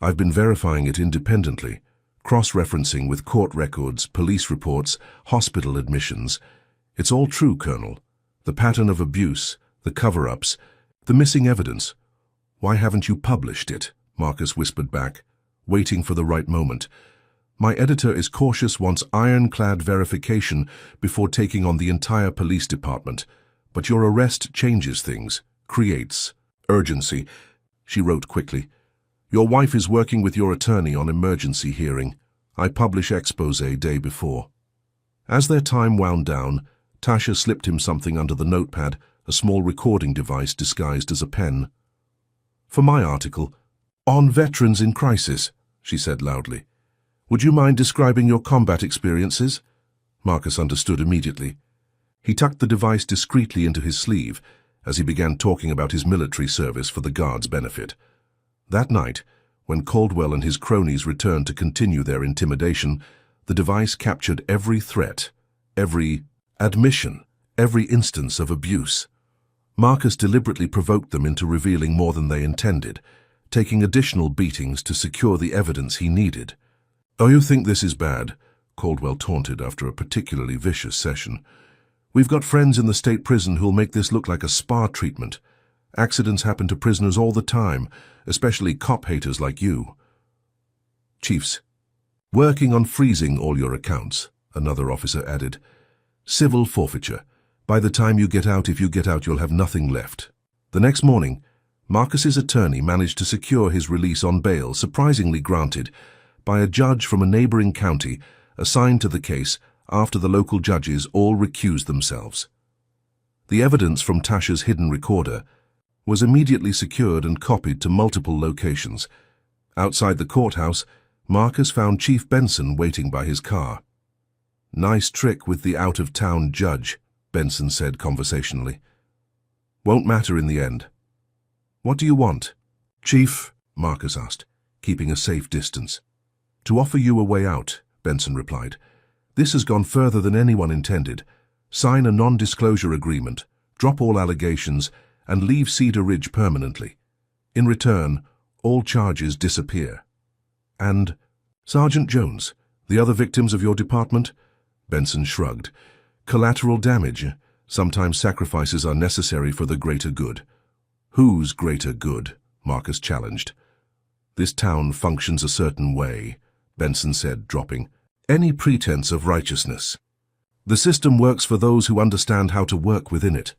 I've been verifying it independently, cross-referencing with court records, police reports, hospital admissions. It's all true, Colonel. The pattern of abuse, the cover-ups, the missing evidence. Why haven't you published it? Marcus whispered back, waiting for the right moment. My editor is cautious, wants ironclad verification before taking on the entire police department. But your arrest changes things, creates urgency. She wrote quickly. Your wife is working with your attorney on emergency hearing. I publish expose day before. As their time wound down, Tasha slipped him something under the notepad, a small recording device disguised as a pen. For my article, On Veterans in Crisis, she said loudly. Would you mind describing your combat experiences? Marcus understood immediately. He tucked the device discreetly into his sleeve as he began talking about his military service for the guard's benefit. That night, when Caldwell and his cronies returned to continue their intimidation, the device captured every threat, every admission, every instance of abuse. Marcus deliberately provoked them into revealing more than they intended, taking additional beatings to secure the evidence he needed. Oh, you think this is bad? Caldwell taunted after a particularly vicious session. We've got friends in the state prison who'll make this look like a spa treatment. Accidents happen to prisoners all the time, especially cop-haters like you. Chiefs. Working on freezing all your accounts, another officer added. Civil forfeiture. By the time you get out, if you get out, you'll have nothing left. The next morning, Marcus's attorney managed to secure his release on bail, surprisingly granted, by a judge from a neighboring county assigned to the case after the local judges all recused themselves. The evidence from Tasha's hidden recorder was immediately secured and copied to multiple locations. Outside the courthouse, Marcus found Chief Benson waiting by his car. Nice trick with the out-of-town judge, Benson said conversationally. Won't matter in the end. What do you want? Chief, Marcus asked, keeping a safe distance. To offer you a way out, Benson replied. This has gone further than anyone intended. Sign a non-disclosure agreement, drop all allegations, and leave Cedar Ridge permanently. In return, all charges disappear. And Sergeant Jones, the other victims of your department? Benson shrugged. Collateral damage. Sometimes sacrifices are necessary for the greater good. Whose greater good? Marcus challenged. This town functions a certain way, Benson said, dropping. Any pretense of righteousness. The system works for those who understand how to work within it.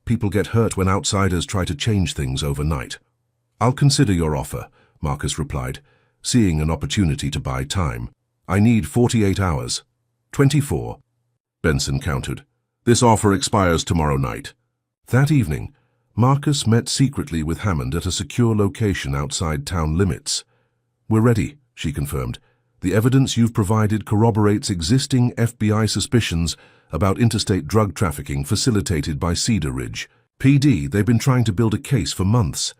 People get hurt when outsiders try to change things overnight. I'll consider your offer, Marcus replied, seeing an opportunity to buy time. I need 48 hours. 24. Benson countered. This offer expires tomorrow night. That evening, Marcus met secretly with Hammond at a secure location outside town limits. We're ready, she confirmed. The evidence you've provided corroborates existing FBI suspicions about interstate drug trafficking facilitated by Cedar Ridge. PD, they've been trying to build a case for months.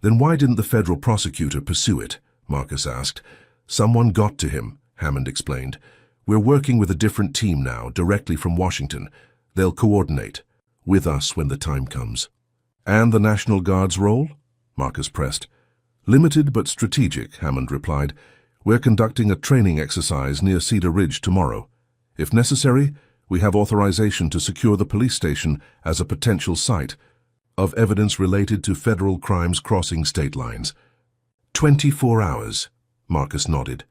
Then why didn't the federal prosecutor pursue it? Marcus asked. Someone got to him, Hammond explained. We're working with a different team now, directly from Washington. They'll coordinate with us when the time comes. And the National Guard's role? Marcus pressed. Limited but strategic, Hammond replied. We're conducting a training exercise near Cedar Ridge tomorrow. If necessary, we have authorization to secure the police station as a potential site of evidence related to federal crimes crossing state lines. 24 hours, Marcus nodded.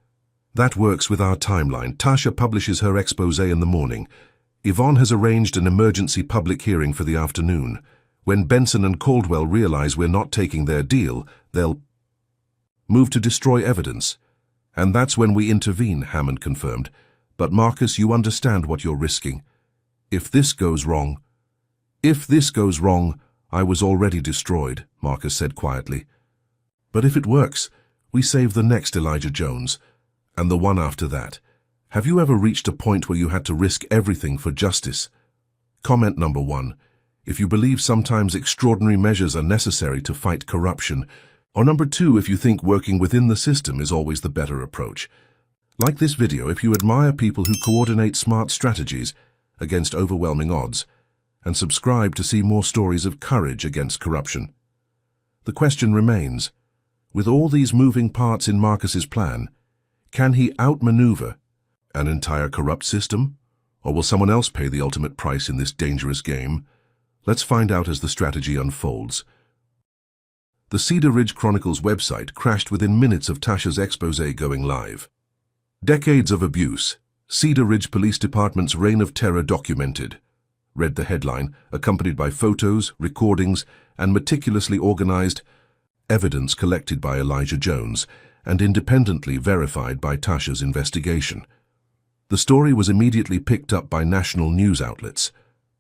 That works with our timeline. Tasha publishes her expose in the morning. Yvonne has arranged an emergency public hearing for the afternoon. When Benson and Caldwell realize we're not taking their deal, they'll move to destroy evidence. And that's when we intervene, Hammond confirmed. But Marcus, you understand what you're risking. If this goes wrong, I was already destroyed, Marcus said quietly. But if it works, we save the next Elijah Jones, and the one after that. Have you ever reached a point where you had to risk everything for justice? Comment number 1. If you believe sometimes extraordinary measures are necessary to fight corruption, or number 2, if you think working within the system is always the better approach. Like this video if you admire people who coordinate smart strategies against overwhelming odds, and subscribe to see more stories of courage against corruption. The question remains, with all these moving parts in Marcus's plan, can he outmaneuver an entire corrupt system? Or will someone else pay the ultimate price in this dangerous game? Let's find out as the strategy unfolds. The Cedar Ridge Chronicle's website crashed within minutes of Tasha's exposé going live. Decades of abuse. Cedar Ridge Police Department's reign of terror documented, read the headline, accompanied by photos, recordings, and meticulously organized evidence collected by Elijah Jones and independently verified by Tasha's investigation. The story was immediately picked up by national news outlets.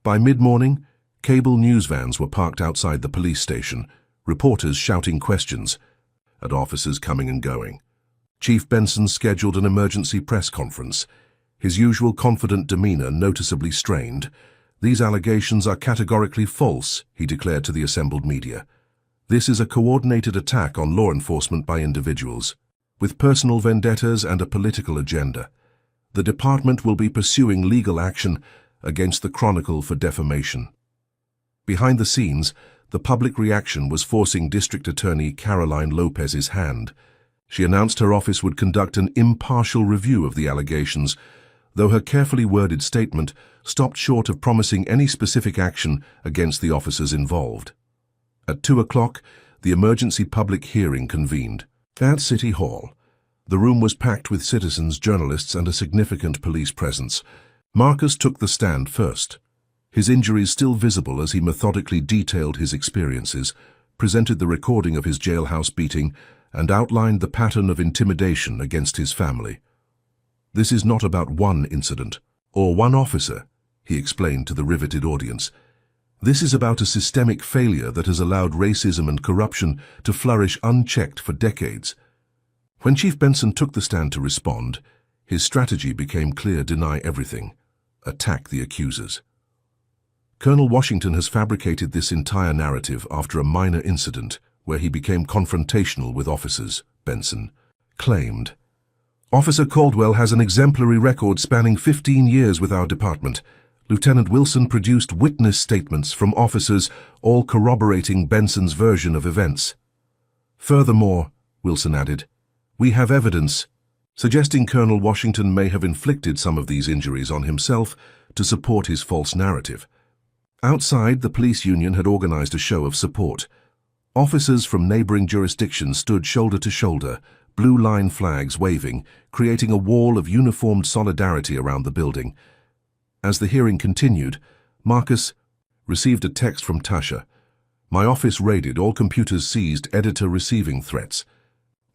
By mid-morning, cable news vans were parked outside the police station, reporters shouting questions at officers coming and going. Chief Benson scheduled an emergency press conference, his usual confident demeanor noticeably strained. "These allegations are categorically false," he declared to the assembled media. "This is a coordinated attack on law enforcement by individuals, with personal vendettas and a political agenda. The department will be pursuing legal action against the Chronicle for defamation." Behind the scenes, the public reaction was forcing District Attorney Caroline Lopez's hand. She announced her office would conduct an impartial review of the allegations, though her carefully worded statement stopped short of promising any specific action against the officers involved. At 2 o'clock, the emergency public hearing convened. At City Hall, the room was packed with citizens, journalists, and a significant police presence. Marcus took the stand first, his injuries still visible as he methodically detailed his experiences, presented the recording of his jailhouse beating, and outlined the pattern of intimidation against his family. "This is not about one incident or one officer," he explained to the riveted audience. "This is about a systemic failure that has allowed racism and corruption to flourish unchecked for decades." When Chief Benson took the stand to respond, his strategy became clear: deny everything, attack the accusers. "Colonel Washington has fabricated this entire narrative after a minor incident where he became confrontational with officers," Benson claimed. "Officer Caldwell has an exemplary record spanning 15 years with our department. Lieutenant Wilson produced witness statements from officers, all corroborating Benson's version of events. Furthermore," Wilson added, "we have evidence suggesting Colonel Washington may have inflicted some of these injuries on himself to support his false narrative." Outside, the police union had organized a show of support. Officers from neighboring jurisdictions stood shoulder to shoulder, blue line flags waving, creating a wall of uniformed solidarity around the building. As the hearing continued, Marcus received a text from Tasha. "My office raided, all computers seized, editor receiving threats."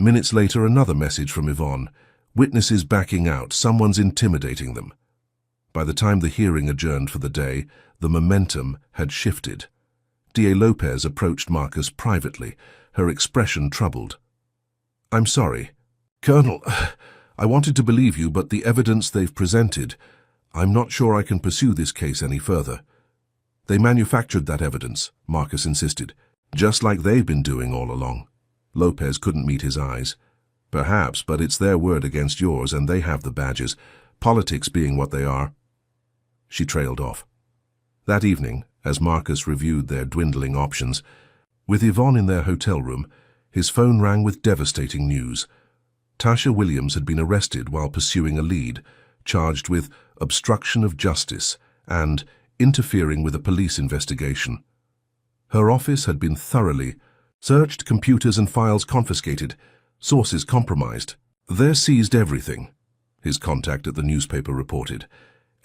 Minutes later, another message from Yvonne. "Witnesses backing out, someone's intimidating them." By the time the hearing adjourned for the day, the momentum had shifted. DA Lopez approached Marcus privately, her expression troubled. "I'm sorry, Colonel. I wanted to believe you, but the evidence they've presented, I'm not sure I can pursue this case any further." "They manufactured that evidence," Marcus insisted, "just like they've been doing all along." Lopez couldn't meet his eyes. "Perhaps, but it's their word against yours, and they have the badges, politics being what they are." She trailed off. That evening, as Marcus reviewed their dwindling options, with Yvonne in their hotel room, his phone rang with devastating news. Tasha Williams had been arrested while pursuing a lead, charged with obstruction of justice and interfering with a police investigation. Her office had been thoroughly searched, computers and files confiscated, sources compromised. "They're seized everything," his contact at the newspaper reported.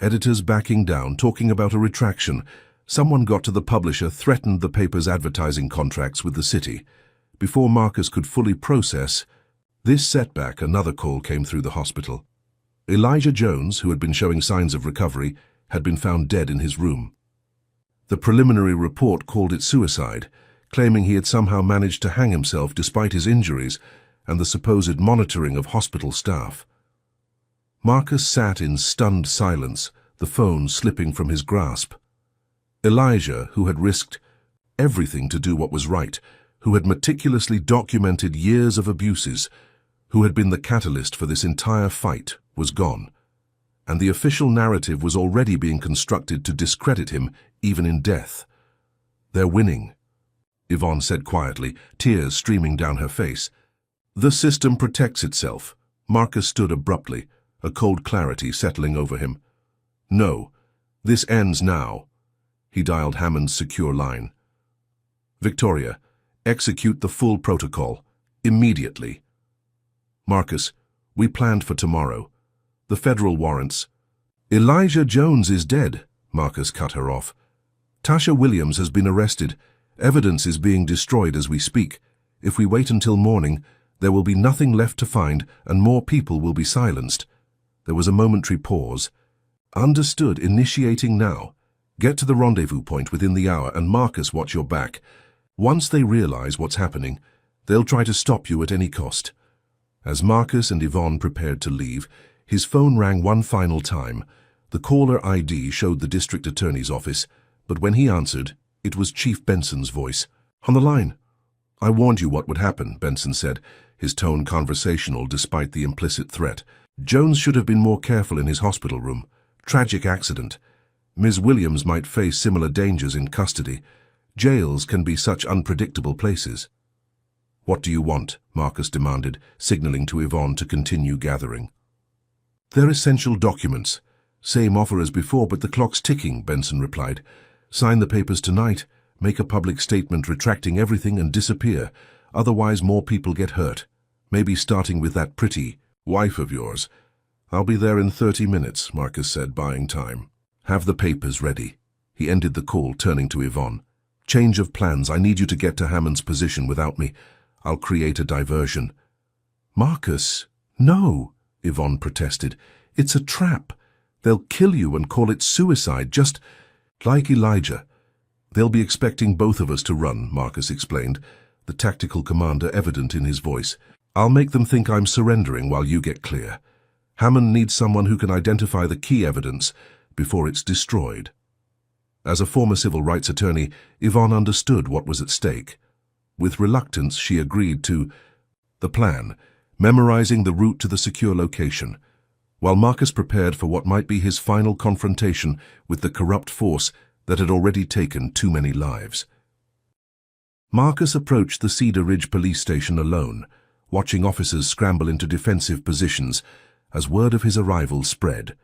"Editors backing down, talking about a retraction. Someone got to the publisher, threatened the paper's advertising contracts with the city." Before Marcus could fully process, This setback, another call came through the hospital. Elijah Jones, who had been showing signs of recovery, had been found dead in his room. The preliminary report called it suicide, claiming he had somehow managed to hang himself despite his injuries and the supposed monitoring of hospital staff. Marcus sat in stunned silence, the phone slipping from his grasp. Elijah, who had risked everything to do what was right, who had meticulously documented years of abuses, who had been the catalyst for this entire fight, was gone. And the official narrative was already being constructed to discredit him, even in death. "They're winning," Yvonne said quietly, tears streaming down her face. "The system protects itself." Marcus stood abruptly, a cold clarity settling over him. "No, this ends now." He dialed Hammond's secure line. "Victoria, execute the full protocol, immediately." "Marcus, we planned for tomorrow. The federal warrants—" "Elijah Jones is dead," Marcus cut her off. "Tasha Williams has been arrested. Evidence is being destroyed as we speak. If we wait until morning, there will be nothing left to find and more people will be silenced." There was a momentary pause. "Understood, initiating now. Get to the rendezvous point within the hour and Marcus, watch your back. Once they realize what's happening, they'll try to stop you at any cost." As Marcus and Yvonne prepared to leave, his phone rang one final time. The caller ID showed the district attorney's office, but when he answered, it was Chief Benson's voice. "On the line." "I warned you what would happen," Benson said, his tone conversational despite the implicit threat. "Jones should have been more careful in his hospital room. Tragic accident. Ms. Williams might face similar dangers in custody. Jails can be such unpredictable places." "What do you want?" Marcus demanded, signaling to Yvonne to continue gathering. "They're essential documents. Same offer as before, but the clock's ticking," Benson replied. "Sign the papers tonight, make a public statement retracting everything and disappear. Otherwise more people get hurt. Maybe starting with that pretty wife of yours." "I'll be there in 30 minutes, Marcus said, buying time. "Have the papers ready." He ended the call, turning to Yvonne. "Change of plans. I need you to get to Hammond's position without me. I'll create a diversion." "Marcus, no," Yvonne protested. "It's a trap. They'll kill you and call it suicide, just like Elijah." "They'll be expecting both of us to run," Marcus explained, the tactical commander evident in his voice. "I'll make them think I'm surrendering while you get clear. Hammond needs someone who can identify the key evidence before it's destroyed." As a former civil rights attorney, Yvonne understood what was at stake. With reluctance, she agreed to the plan, memorizing the route to the secure location, while Marcus prepared for what might be his final confrontation with the corrupt force that had already taken too many lives. Marcus approached the Cedar Ridge police station alone, watching officers scramble into defensive positions as word of his arrival spread.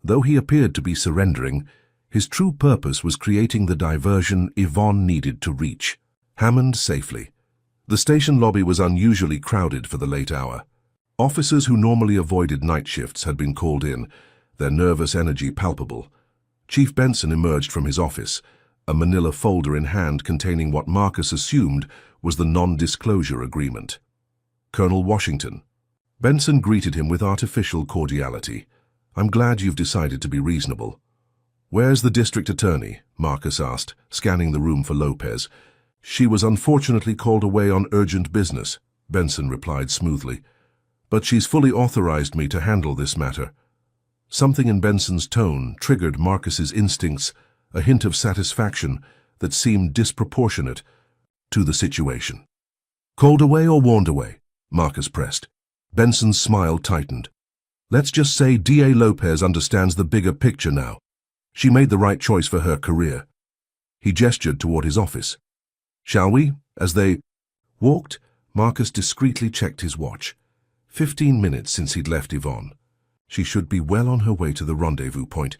Though he appeared to be surrendering, his true purpose was creating the diversion Yvonne needed to reach Hammond safely. The station lobby was unusually crowded for the late hour. Officers who normally avoided night shifts had been called in, their nervous energy palpable. Chief Benson emerged from his office, a manila folder in hand containing what Marcus assumed was the non-disclosure agreement. "Colonel Washington." Benson greeted him with artificial cordiality. "I'm glad you've decided to be reasonable." "Where's the district attorney?" Marcus asked, scanning the room for Lopez. "She was unfortunately called away on urgent business," Benson replied smoothly. "But she's fully authorized me to handle this matter." Something in Benson's tone triggered Marcus's instincts, a hint of satisfaction that seemed disproportionate to the situation. "Called away or warned away?" Marcus pressed. Benson's smile tightened. "Let's just say D.A. Lopez understands the bigger picture now. She made the right choice for her career." He gestured toward his office. "Shall we?" As they walked, Marcus discreetly checked his watch. 15 minutes since he'd left Yvonne. She should be well on her way to the rendezvous point,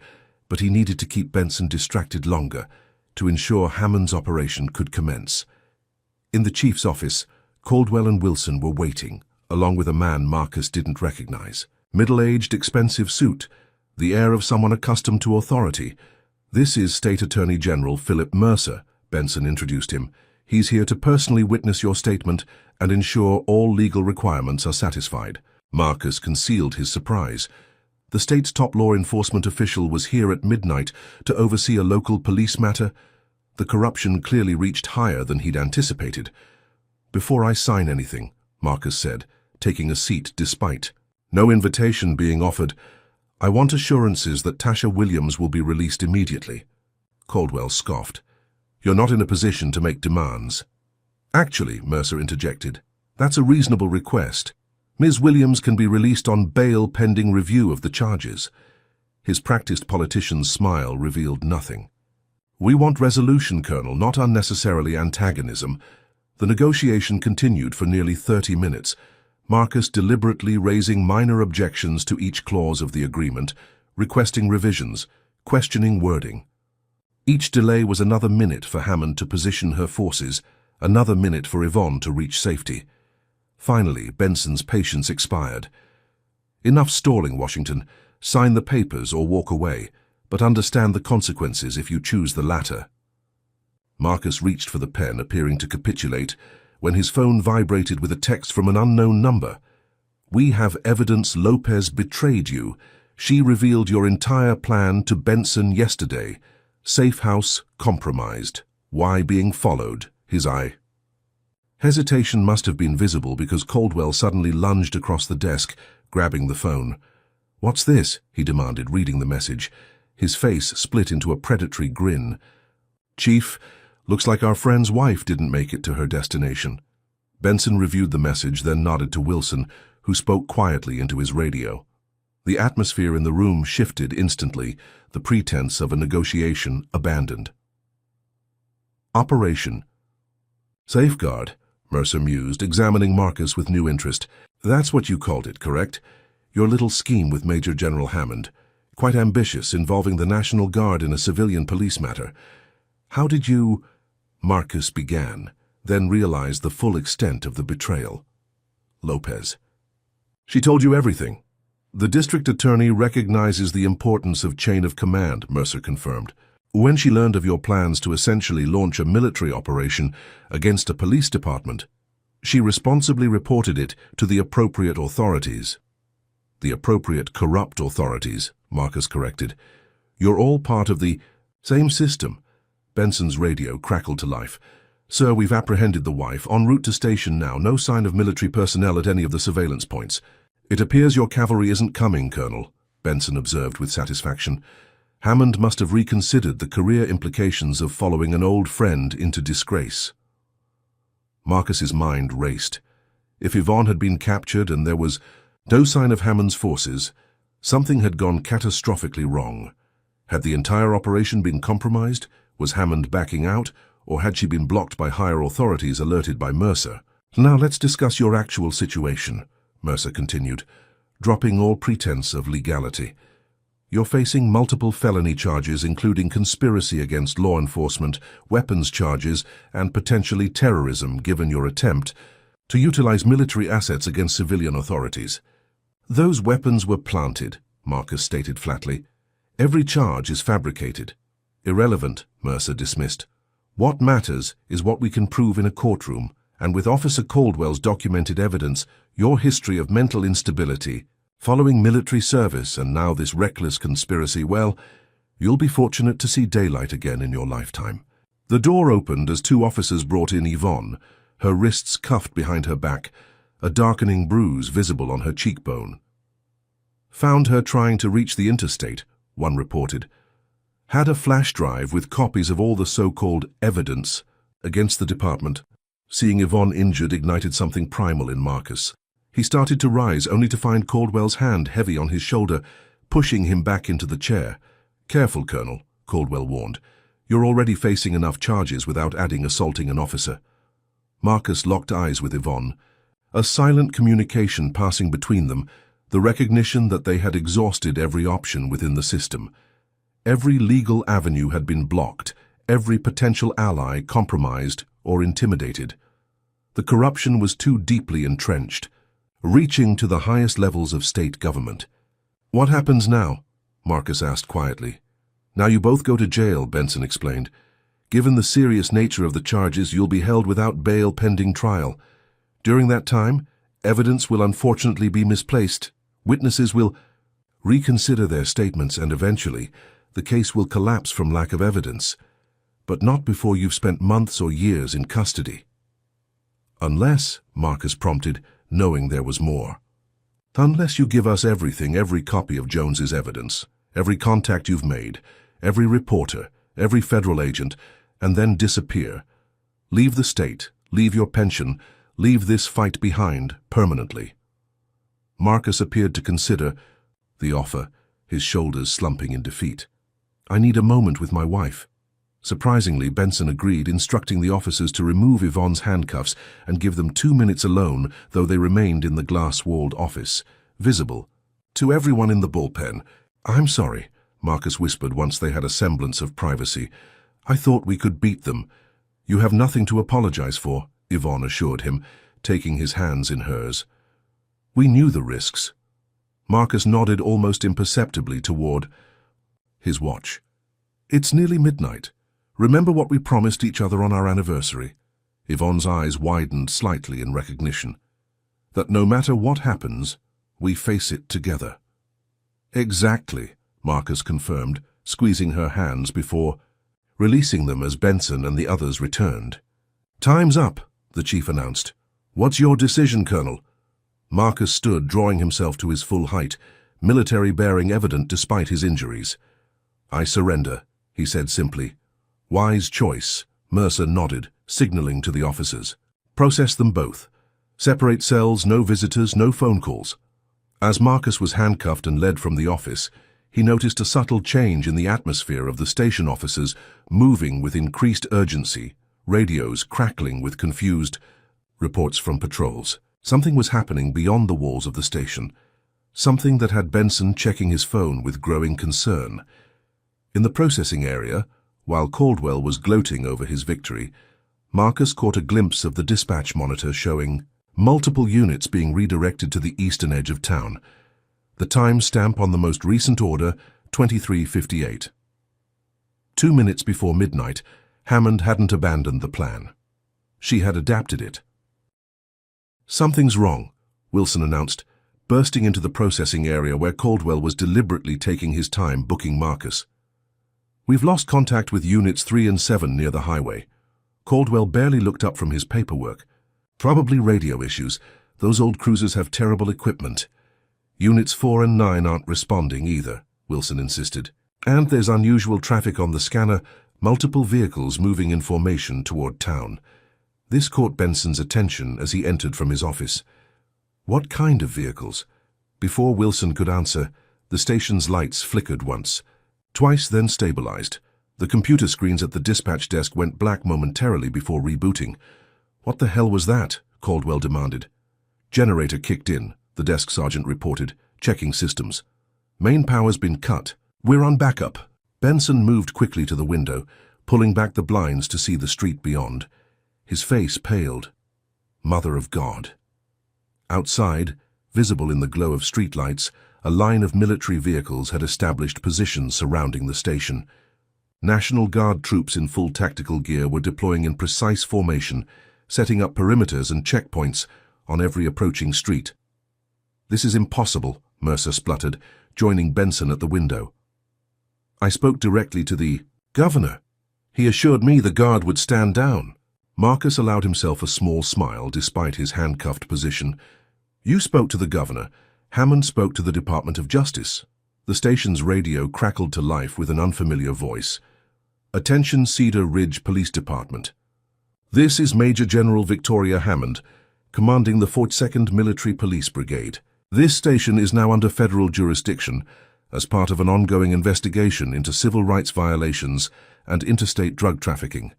but he needed to keep Benson distracted longer to ensure Hammond's operation could commence. In the chief's office, Caldwell and Wilson were waiting, along with a man Marcus didn't recognize. Middle-aged, expensive suit, the air of someone accustomed to authority. "This is State Attorney General Philip Mercer," Benson introduced him, He's here to personally witness your statement and ensure all legal requirements are satisfied. Marcus concealed his surprise. The state's top law enforcement official was here at midnight to oversee a local police matter. The corruption clearly reached higher than he'd anticipated. "Before I sign anything," Marcus said, taking a seat despite no invitation being offered, "I want assurances that Tasha Williams will be released immediately." Caldwell scoffed. "You're not in a position to make demands." "Actually," Mercer interjected, "that's a reasonable request. Ms. Williams can be released on bail pending review of the charges." His practiced politician's smile revealed nothing. "We want resolution, Colonel, not unnecessarily antagonism." The negotiation continued for nearly 30 minutes, Marcus deliberately raising minor objections to each clause of the agreement, requesting revisions, questioning wording. Each delay was another minute for Hammond to position her forces, another minute for Yvonne to reach safety. Finally, Benson's patience expired. "Enough stalling, Washington. Sign the papers or walk away, but understand the consequences if you choose the latter." Marcus reached for the pen, appearing to capitulate, when his phone vibrated with a text from an unknown number. "We have evidence Lopez betrayed you. She revealed your entire plan to Benson yesterday. Safe house compromised. Why being followed?" His eye. Hesitation must have been visible because Caldwell suddenly lunged across the desk, grabbing the phone. "What's this?" he demanded, reading the message. His face split into a predatory grin. "Chief, looks like our friend's wife didn't make it to her destination." Benson reviewed the message, then nodded to Wilson, who spoke quietly into his radio. The atmosphere in the room shifted instantly, the pretense of a negotiation abandoned. Operation Safeguard, Mercer mused, examining Marcus with new interest. "That's what you called it, correct? Your little scheme with Major General Hammond. Quite ambitious, involving the National Guard in a civilian police matter. How did you—" Marcus began, then realized the full extent of the betrayal. "Lopez. She told you everything." "The district attorney recognizes the importance of chain of command," Mercer confirmed. "When she learned of your plans to essentially launch a military operation against a police department, she responsibly reported it to the appropriate authorities." "The appropriate corrupt authorities," Marcus corrected. "You're all part of the same system." Benson's radio crackled to life. "Sir, we've apprehended the wife, en route to station now. No sign of military personnel at any of the surveillance points." "It appears your cavalry isn't coming, Colonel," Benson observed with satisfaction. "Hammond must have reconsidered the career implications of following an old friend into disgrace." Marcus's mind raced. If Yvonne had been captured and there was no sign of Hammond's forces, something had gone catastrophically wrong. Had the entire operation been compromised? Was Hammond backing out? Or had she been blocked by higher authorities alerted by Mercer? "Now let's discuss your actual situation," Mercer continued, dropping all pretense of legality. "You're facing multiple felony charges, including conspiracy against law enforcement, weapons charges, and potentially terrorism, given your attempt to utilize military assets against civilian authorities." "Those weapons were planted," Marcus stated flatly. "Every charge is fabricated." "Irrelevant," Mercer dismissed. "What matters is what we can prove in a courtroom, and with Officer Caldwell's documented evidence, your history of mental instability, following military service and now this reckless conspiracy, well, you'll be fortunate to see daylight again in your lifetime." The door opened as two officers brought in Yvonne, her wrists cuffed behind her back, a darkening bruise visible on her cheekbone. "Found her trying to reach the interstate," one reported. "Had a flash drive with copies of all the so-called evidence against the department." Seeing Yvonne injured ignited something primal in Marcus. He started to rise, only to find Caldwell's hand heavy on his shoulder, pushing him back into the chair. "Careful, Colonel," Caldwell warned. "You're already facing enough charges without adding assaulting an officer." Marcus locked eyes with Yvonne, a silent communication passing between them, the recognition that they had exhausted every option within the system. Every legal avenue had been blocked, every potential ally compromised or intimidated. The corruption was too deeply entrenched, reaching to the highest levels of state government. "What happens now?" Marcus asked quietly. "Now you both go to jail," Benson explained. Given the serious nature of the charges, you'll be held without bail pending trial. During that time, evidence will unfortunately be misplaced. Witnesses will reconsider their statements, and eventually, the case will collapse from lack of evidence. But not before you've spent months or years in custody. Unless, Marcus prompted, knowing there was more. Unless you give us everything, every copy of Jones's evidence, every contact you've made, every reporter, every federal agent, and then disappear. Leave the state, leave your pension, leave this fight behind permanently. Marcus appeared to consider the offer, his shoulders slumping in defeat. I need a moment with my wife. Surprisingly, Benson agreed, instructing the officers to remove Yvonne's handcuffs and give them 2 minutes alone, though they remained in the glass-walled office, visible to everyone in the bullpen. I'm sorry, Marcus whispered once they had a semblance of privacy. I thought we could beat them. You have nothing to apologize for, Yvonne assured him, taking his hands in hers. We knew the risks. Marcus nodded almost imperceptibly toward his watch. It's nearly midnight. Remember what we promised each other on our anniversary? Yvonne's eyes widened slightly in recognition. That no matter what happens, we face it together. Exactly, Marcus confirmed, squeezing her hands before releasing them as Benson and the others returned. Time's up, the chief announced. What's your decision, Colonel? Marcus stood, drawing himself to his full height, military bearing evident despite his injuries. I surrender, he said simply. Wise choice, Mercer nodded, signaling to the officers. Process them both. Separate cells, no visitors, no phone calls. As Marcus was handcuffed and led from the office, he noticed a subtle change in the atmosphere of the station officers, moving with increased urgency, radios crackling with confused reports from patrols. Something was happening beyond the walls of the station, something that had Benson checking his phone with growing concern. In the processing area, while Caldwell was gloating over his victory, Marcus caught a glimpse of the dispatch monitor showing multiple units being redirected to the eastern edge of town. The time stamp on the most recent order, 23:58. 2 minutes before midnight, Hammond hadn't abandoned the plan. She had adapted it. Something's wrong, Wilson announced, bursting into the processing area where Caldwell was deliberately taking his time booking Marcus. We've lost contact with Units 3 and 7 near the highway. Caldwell barely looked up from his paperwork. Probably radio issues. Those old cruisers have terrible equipment. Units 4 and 9 aren't responding either, Wilson insisted. And there's unusual traffic on the scanner, multiple vehicles moving in formation toward town. This caught Benson's attention as he entered from his office. What kind of vehicles? Before Wilson could answer, the station's lights flickered once. Twice, then stabilized. The computer screens at the dispatch desk went black momentarily before rebooting. What the hell was that? Caldwell demanded. Generator kicked in, the desk sergeant reported, checking systems. Main power's been cut. We're on backup. Benson moved quickly to the window, pulling back the blinds to see the street beyond. His face paled. Mother of God. Outside, visible in the glow of streetlights, a line of military vehicles had established positions surrounding the station. National Guard troops in full tactical gear were deploying in precise formation, setting up perimeters and checkpoints on every approaching street. This is impossible, Mercer spluttered, joining Benson at the window. I spoke directly to the governor. He assured me the guard would stand down. Marcus allowed himself a small smile despite his handcuffed position. You spoke to the governor. Hammond spoke to the Department of Justice. The station's radio crackled to life with an unfamiliar voice. Attention Cedar Ridge Police Department. This is Major General Victoria Hammond, commanding the 42nd Military Police Brigade. This station is now under federal jurisdiction as part of an ongoing investigation into civil rights violations and interstate drug trafficking.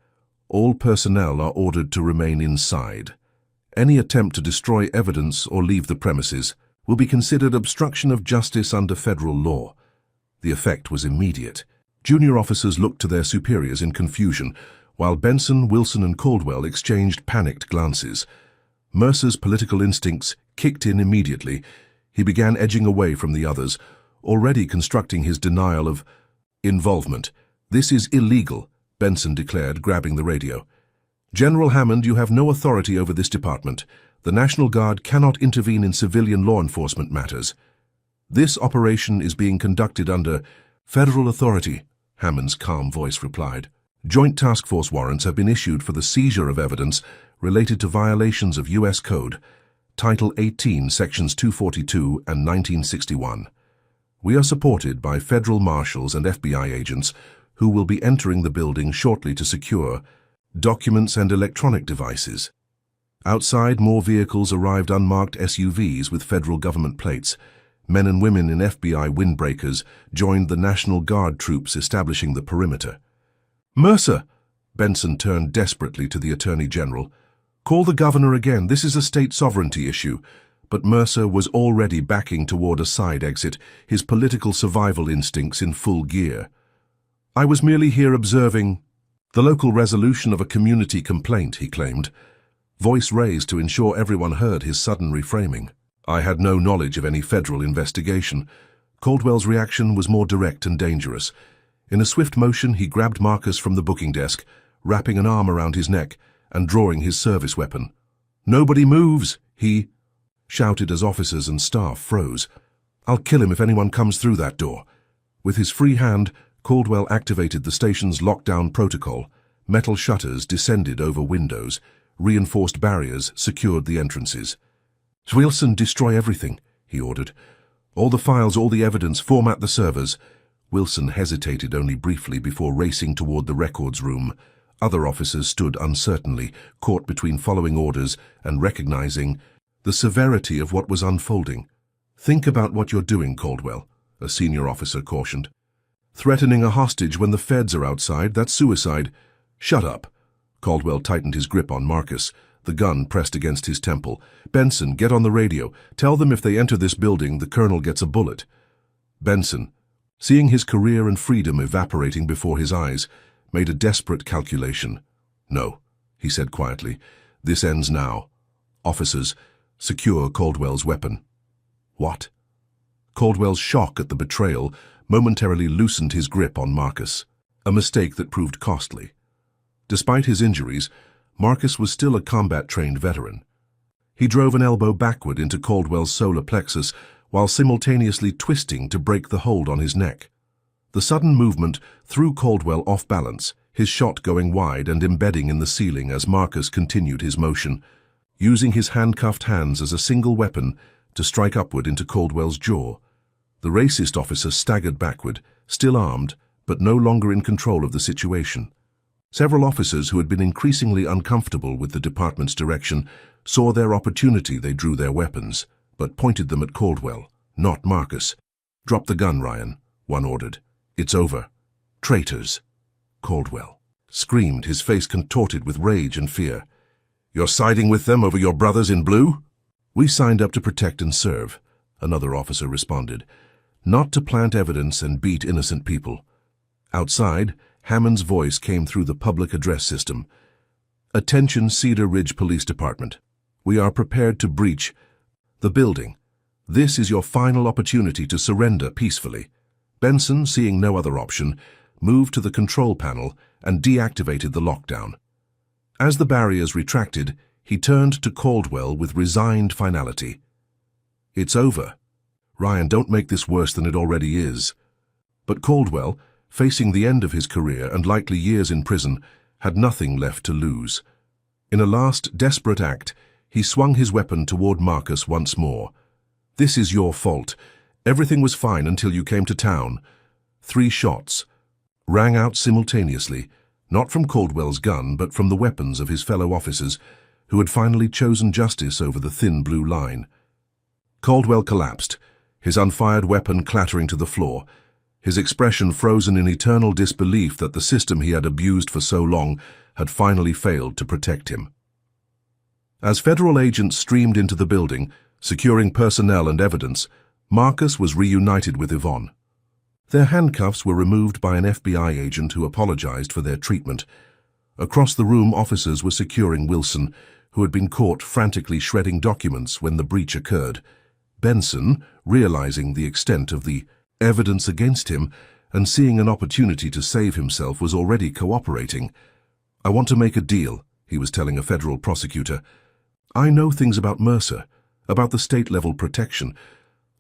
All personnel are ordered to remain inside. Any attempt to destroy evidence or leave the premises will be considered obstruction of justice under federal law. The effect was immediate. Junior officers looked to their superiors in confusion, while Benson, Wilson, and Caldwell exchanged panicked glances. Mercer's political instincts kicked in immediately. He began edging away from the others, already constructing his denial of involvement. This is illegal, Benson declared, grabbing the radio. "General Hammond, you have no authority over this department. The National Guard cannot intervene in civilian law enforcement matters. This operation is being conducted under federal authority," Hammond's calm voice replied. "Joint task force warrants have been issued for the seizure of evidence related to violations of U.S. Code, Title 18, Sections 242 and 1961. We are supported by federal marshals and FBI agents who will be entering the building shortly to secure documents and electronic devices." Outside, more vehicles arrived, unmarked SUVs with federal government plates. Men and women in FBI windbreakers joined the National Guard troops establishing the perimeter. "Mercer!" Benson turned desperately to the Attorney General. "Call the governor again. This is a state sovereignty issue." But Mercer was already backing toward a side exit, his political survival instincts in full gear. "I was merely here observing the local resolution of a community complaint," he claimed, voice raised to ensure everyone heard his sudden reframing. "I had no knowledge of any federal investigation." Caldwell's reaction was more direct and dangerous. In a swift motion, he grabbed Marcus from the booking desk, wrapping an arm around his neck and drawing his service weapon. "Nobody moves," he shouted as officers and staff froze. "I'll kill him if anyone comes through that door." With his free hand, Caldwell activated the station's lockdown protocol. Metal shutters descended over windows. Reinforced barriers secured the entrances. "Wilson, destroy everything," he ordered. "All the files, all the evidence, format the servers." Wilson hesitated only briefly before racing toward the records room. Other officers stood uncertainly, caught between following orders and recognizing the severity of what was unfolding. "Think about what you're doing, Caldwell," a senior officer cautioned. "Threatening a hostage when the feds are outside, that's suicide." "Shut up." Caldwell tightened his grip on Marcus, the gun pressed against his temple. "Benson, get on the radio. Tell them if they enter this building, the colonel gets a bullet." Benson, seeing his career and freedom evaporating before his eyes, made a desperate calculation. "No," he said quietly. "This ends now. Officers, secure Caldwell's weapon." "What?" Caldwell's shock at the betrayal momentarily loosened his grip on Marcus, a mistake that proved costly. Despite his injuries, Marcus was still a combat-trained veteran. He drove an elbow backward into Caldwell's solar plexus while simultaneously twisting to break the hold on his neck. The sudden movement threw Caldwell off balance, his shot going wide and embedding in the ceiling as Marcus continued his motion, using his handcuffed hands as a single weapon to strike upward into Caldwell's jaw. The racist officer staggered backward, still armed, but no longer in control of the situation. Several officers who had been increasingly uncomfortable with the department's direction saw their opportunity. They drew their weapons, but pointed them at Caldwell, not Marcus. "Drop the gun, Ryan," one ordered. "It's over." "Traitors!" Caldwell screamed, his face contorted with rage and fear. "You're siding with them over your brothers in blue?" "We signed up to protect and serve," another officer responded, "not to plant evidence and beat innocent people." Outside, Hammond's voice came through the public address system. "Attention, Cedar Ridge Police Department. We are prepared to breach the building. This is your final opportunity to surrender peacefully." Benson, seeing no other option, moved to the control panel and deactivated the lockdown. As the barriers retracted, he turned to Caldwell with resigned finality. "It's over. Ryan, don't make this worse than it already is." But Caldwell, facing the end of his career and likely years in prison, had nothing left to lose. In a last, desperate act, he swung his weapon toward Marcus once more. "This is your fault. Everything was fine until you came to town." 3 shots rang out simultaneously, not from Caldwell's gun, but from the weapons of his fellow officers, who had finally chosen justice over the thin blue line. Caldwell collapsed, his unfired weapon clattering to the floor, his expression frozen in eternal disbelief that the system he had abused for so long had finally failed to protect him. As federal agents streamed into the building, securing personnel and evidence, Marcus was reunited with Yvonne. Their handcuffs were removed by an FBI agent who apologized for their treatment. Across the room, officers were securing Wilson, who had been caught frantically shredding documents when the breach occurred. Benson, realizing the extent of the evidence against him, and seeing an opportunity to save himself was already cooperating. "I want to make a deal," he was telling a federal prosecutor. "I know things about Mercer, about the state-level protection.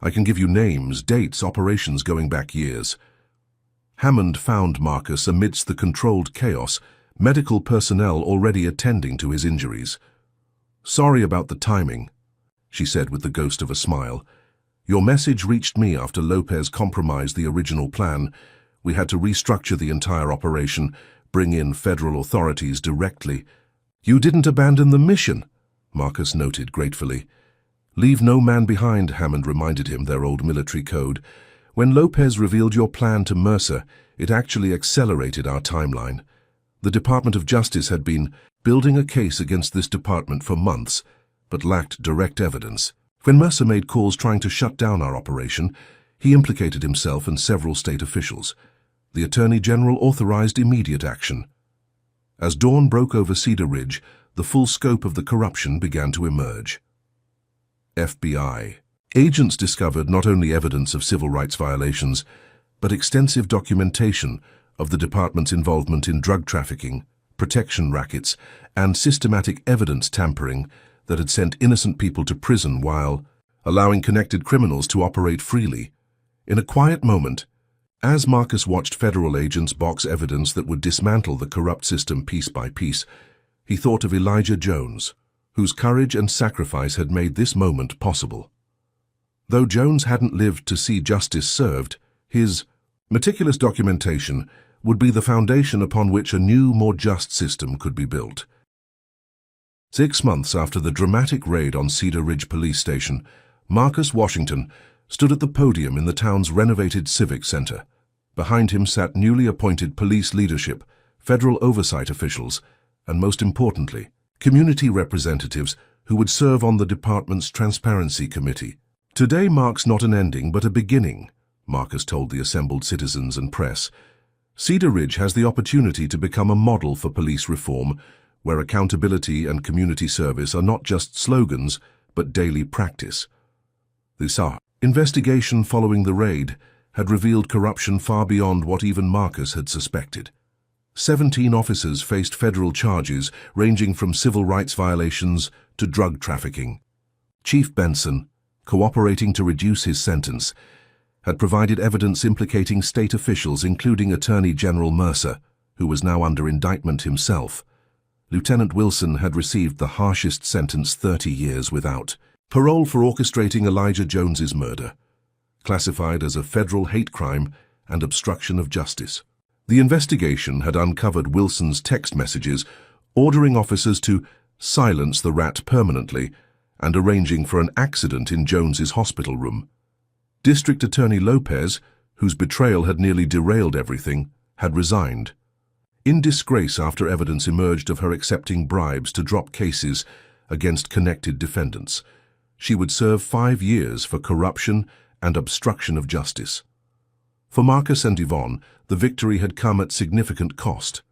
I can give you names, dates, operations going back years." Hammond found Marcus amidst the controlled chaos, medical personnel already attending to his injuries. "Sorry about the timing," she said with the ghost of a smile. "Your message reached me after Lopez compromised the original plan. We had to restructure the entire operation, bring in federal authorities directly." "You didn't abandon the mission," Marcus noted gratefully. "Leave no man behind," Hammond reminded him, their old military code. "When Lopez revealed your plan to Mercer, it actually accelerated our timeline. The Department of Justice had been building a case against this department for months, but lacked direct evidence. When Mercer made calls trying to shut down our operation, he implicated himself and several state officials. The Attorney General authorized immediate action. As dawn broke over Cedar Ridge, the full scope of the corruption began to emerge. FBI. Agents discovered not only evidence of civil rights violations, but extensive documentation of the department's involvement in drug trafficking, protection rackets, and systematic evidence tampering that had sent innocent people to prison while allowing connected criminals to operate freely. In a quiet moment, as Marcus watched federal agents box evidence that would dismantle the corrupt system piece by piece, he thought of Elijah Jones, whose courage and sacrifice had made this moment possible. Though Jones hadn't lived to see justice served, his meticulous documentation would be the foundation upon which a new, more just system could be built. 6 months after the dramatic raid on Cedar Ridge Police Station, Marcus Washington stood at the podium in the town's renovated civic center. Behind him sat newly appointed police leadership, federal oversight officials, and most importantly, community representatives who would serve on the department's Transparency Committee. "Today marks not an ending but a beginning," Marcus told the assembled citizens and press. "Cedar Ridge has the opportunity to become a model for police reform, where accountability and community service are not just slogans, but daily practice." The investigation following the raid had revealed corruption far beyond what even Marcus had suspected. 17 officers faced federal charges ranging from civil rights violations to drug trafficking. Chief Benson, cooperating to reduce his sentence, had provided evidence implicating state officials including Attorney General Mercer, who was now under indictment himself. Lieutenant Wilson had received the harshest sentence, 30 years without parole, for orchestrating Elijah Jones's murder, classified as a federal hate crime and obstruction of justice. The investigation had uncovered Wilson's text messages ordering officers to silence the rat permanently and arranging for an accident in Jones's hospital room. District Attorney Lopez, whose betrayal had nearly derailed everything, had resigned. In disgrace after evidence emerged of her accepting bribes to drop cases against connected defendants. She would serve 5 years for corruption and obstruction of justice. For Marcus and Yvonne, the victory had come at significant cost.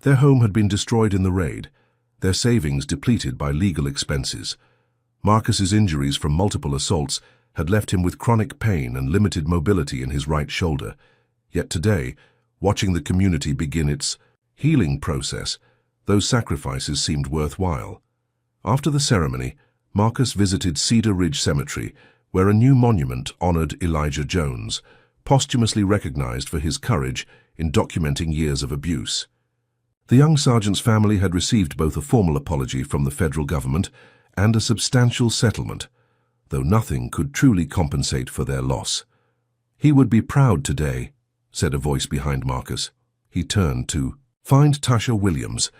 Their home had been destroyed in the raid, their savings depleted by legal expenses. Marcus's injuries from multiple assaults had left him with chronic pain and limited mobility in his right shoulder. Yet today, watching the community begin its healing process, those sacrifices seemed worthwhile. After the ceremony, Marcus visited Cedar Ridge Cemetery, where a new monument honored Elijah Jones, posthumously recognized for his courage in documenting years of abuse. The young sergeant's family had received both a formal apology from the federal government and a substantial settlement, though nothing could truly compensate for their loss. "He would be proud today," said a voice behind Marcus. He turned to find Tasha Williams,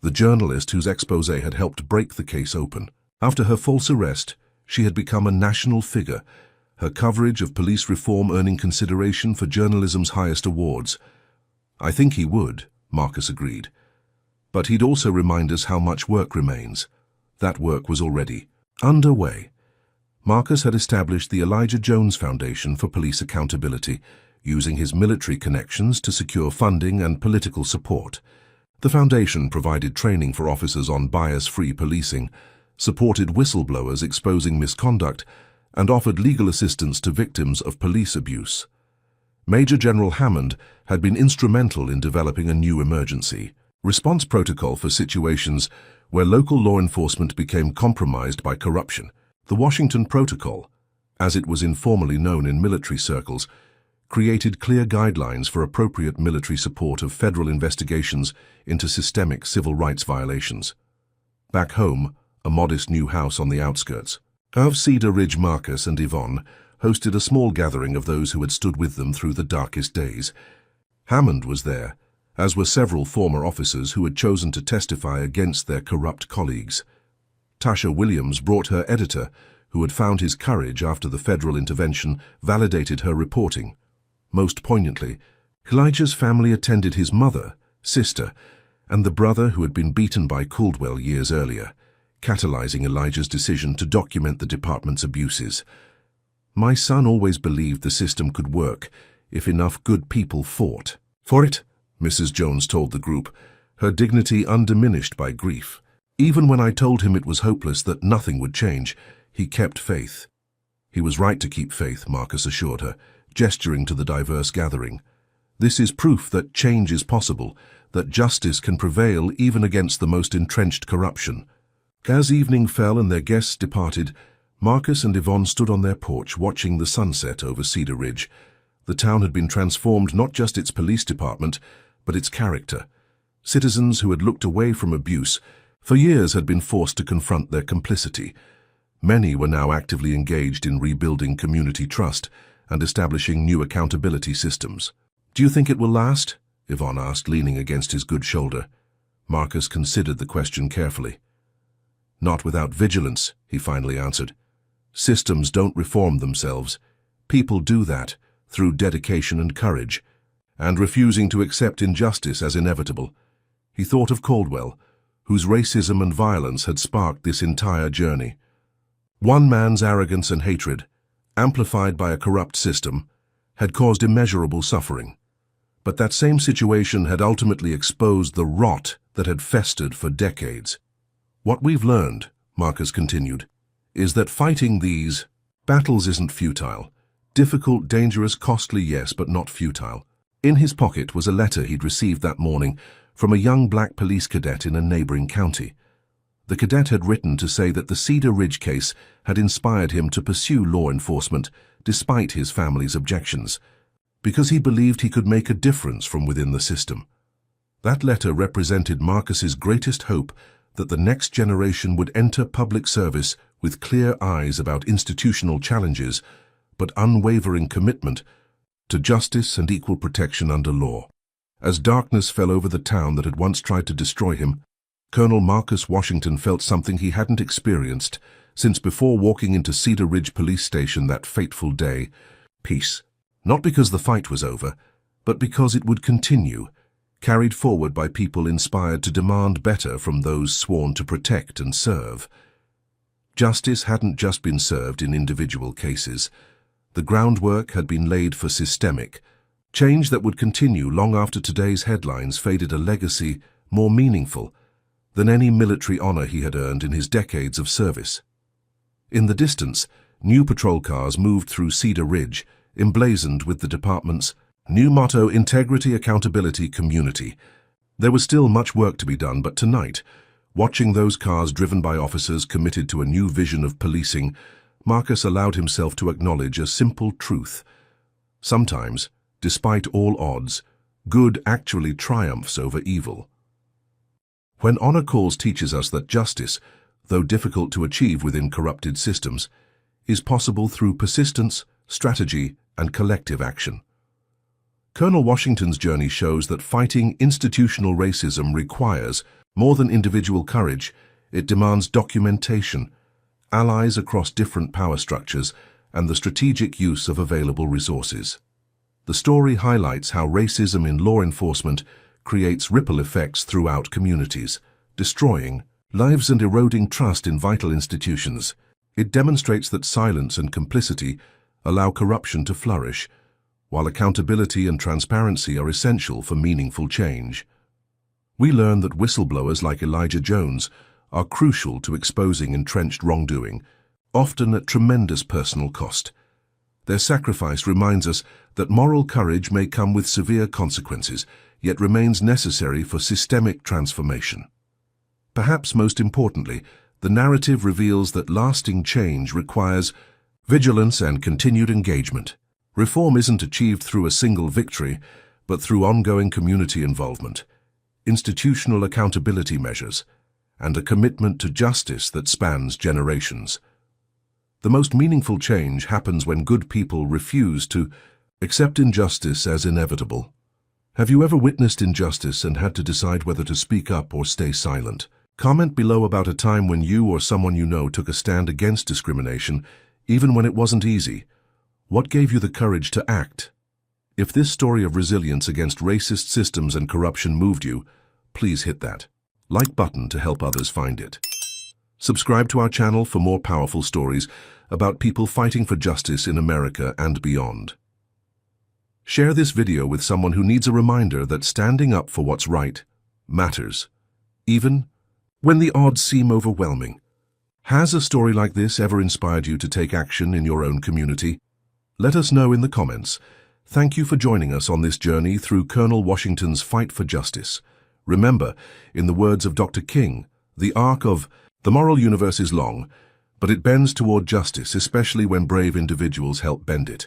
the journalist whose expose had helped break the case open. After her false arrest, she had become a national figure, her coverage of police reform earning consideration for journalism's highest awards. "I think he would," Marcus agreed. "But he'd also remind us how much work remains." That work was already underway. Marcus had established the Elijah Jones Foundation for Police Accountability, using his military connections to secure funding and political support. The foundation provided training for officers on bias-free policing, supported whistleblowers exposing misconduct, and offered legal assistance to victims of police abuse. Major General Hammond had been instrumental in developing a new emergency response protocol for situations where local law enforcement became compromised by corruption. The Washington Protocol, as it was informally known in military circles, created clear guidelines for appropriate military support of federal investigations into systemic civil rights violations. Back home, a modest new house on the outskirts of Cedar Ridge, Marcus and Yvonne hosted a small gathering of those who had stood with them through the darkest days. Hammond was there, as were several former officers who had chosen to testify against their corrupt colleagues. Tasha Williams brought her editor, who had found his courage after the federal intervention validated her reporting. Most poignantly, Elijah's family attended his mother, sister, and the brother who had been beaten by Caldwell years earlier, catalyzing Elijah's decision to document the department's abuses. "My son always believed the system could work if enough good people fought for it," Mrs. Jones told the group, her dignity undiminished by grief. "Even when I told him it was hopeless, that nothing would change, he kept faith." "He was right to keep faith," Marcus assured her, gesturing to the diverse gathering. "This is proof that change is possible, that justice can prevail even against the most entrenched corruption." As evening fell and their guests departed, Marcus and Yvonne stood on their porch watching the sunset over Cedar Ridge. The town had been transformed, not just its police department, but its character. Citizens who had looked away from abuse for years had been forced to confront their complicity. Many were now actively engaged in rebuilding community trust and establishing new accountability systems. "Do you think it will last?" Yvonne asked, leaning against his good shoulder. Marcus considered the question carefully. "Not without vigilance," he finally answered. "Systems don't reform themselves. People do that through dedication and courage, and refusing to accept injustice as inevitable." He thought of Caldwell, whose racism and violence had sparked this entire journey. One man's arrogance and hatred, amplified by a corrupt system, had caused immeasurable suffering. But that same situation had ultimately exposed the rot that had festered for decades. "What we've learned," Marcus continued, "is that fighting these battles isn't futile. Difficult, dangerous, costly, yes, but not futile." In his pocket was a letter he'd received that morning from a young black police cadet in a neighboring county. The cadet had written to say that the Cedar Ridge case had inspired him to pursue law enforcement despite his family's objections, because he believed he could make a difference from within the system. That letter represented Marcus's greatest hope that the next generation would enter public service with clear eyes about institutional challenges, but unwavering commitment to justice and equal protection under law. As darkness fell over the town that had once tried to destroy him, Colonel Marcus Washington felt something he hadn't experienced since before walking into Cedar Ridge Police Station that fateful day: peace. Not because the fight was over, but because it would continue, carried forward by people inspired to demand better from those sworn to protect and serve. Justice hadn't just been served in individual cases. The groundwork had been laid for systemic change that would continue long after today's headlines faded, a legacy more meaningful than any military honor he had earned in his decades of service. In the distance, new patrol cars moved through Cedar Ridge, emblazoned with the department's new motto: integrity, accountability, community. There was still much work to be done, but tonight, watching those cars driven by officers committed to a new vision of policing, Marcus allowed himself to acknowledge a simple truth. Sometimes, despite all odds, good actually triumphs over evil. When honor calls teaches us that justice, though difficult to achieve within corrupted systems, is possible through persistence, strategy, and collective action. Colonel Washington's journey shows that fighting institutional racism requires more than individual courage. It demands documentation, allies across different power structures, and the strategic use of available resources. The story highlights how racism in law enforcement creates ripple effects throughout communities, destroying lives and eroding trust in vital institutions. It demonstrates that silence and complicity allow corruption to flourish, while accountability and transparency are essential for meaningful change. We learn that whistleblowers like Elijah Jones are crucial to exposing entrenched wrongdoing, often at tremendous personal cost. Their sacrifice reminds us that moral courage may come with severe consequences, yet remains necessary for systemic transformation. Perhaps most importantly, the narrative reveals that lasting change requires vigilance and continued engagement. Reform isn't achieved through a single victory, but through ongoing community involvement, institutional accountability measures, and a commitment to justice that spans generations. The most meaningful change happens when good people refuse to accept injustice as inevitable. Have you ever witnessed injustice and had to decide whether to speak up or stay silent? Comment below about a time when you or someone you know took a stand against discrimination, even when it wasn't easy. What gave you the courage to act? If this story of resilience against racist systems and corruption moved you, please hit that like button to help others find it. Subscribe to our channel for more powerful stories about people fighting for justice in America and beyond. Share this video with someone who needs a reminder that standing up for what's right matters, even when the odds seem overwhelming. Has a story like this ever inspired you to take action in your own community? Let us know in the comments. Thank you for joining us on this journey through Colonel Washington's fight for justice. Remember, in the words of Dr. King, the arc of the moral universe is long, but it bends toward justice, especially when brave individuals help bend it.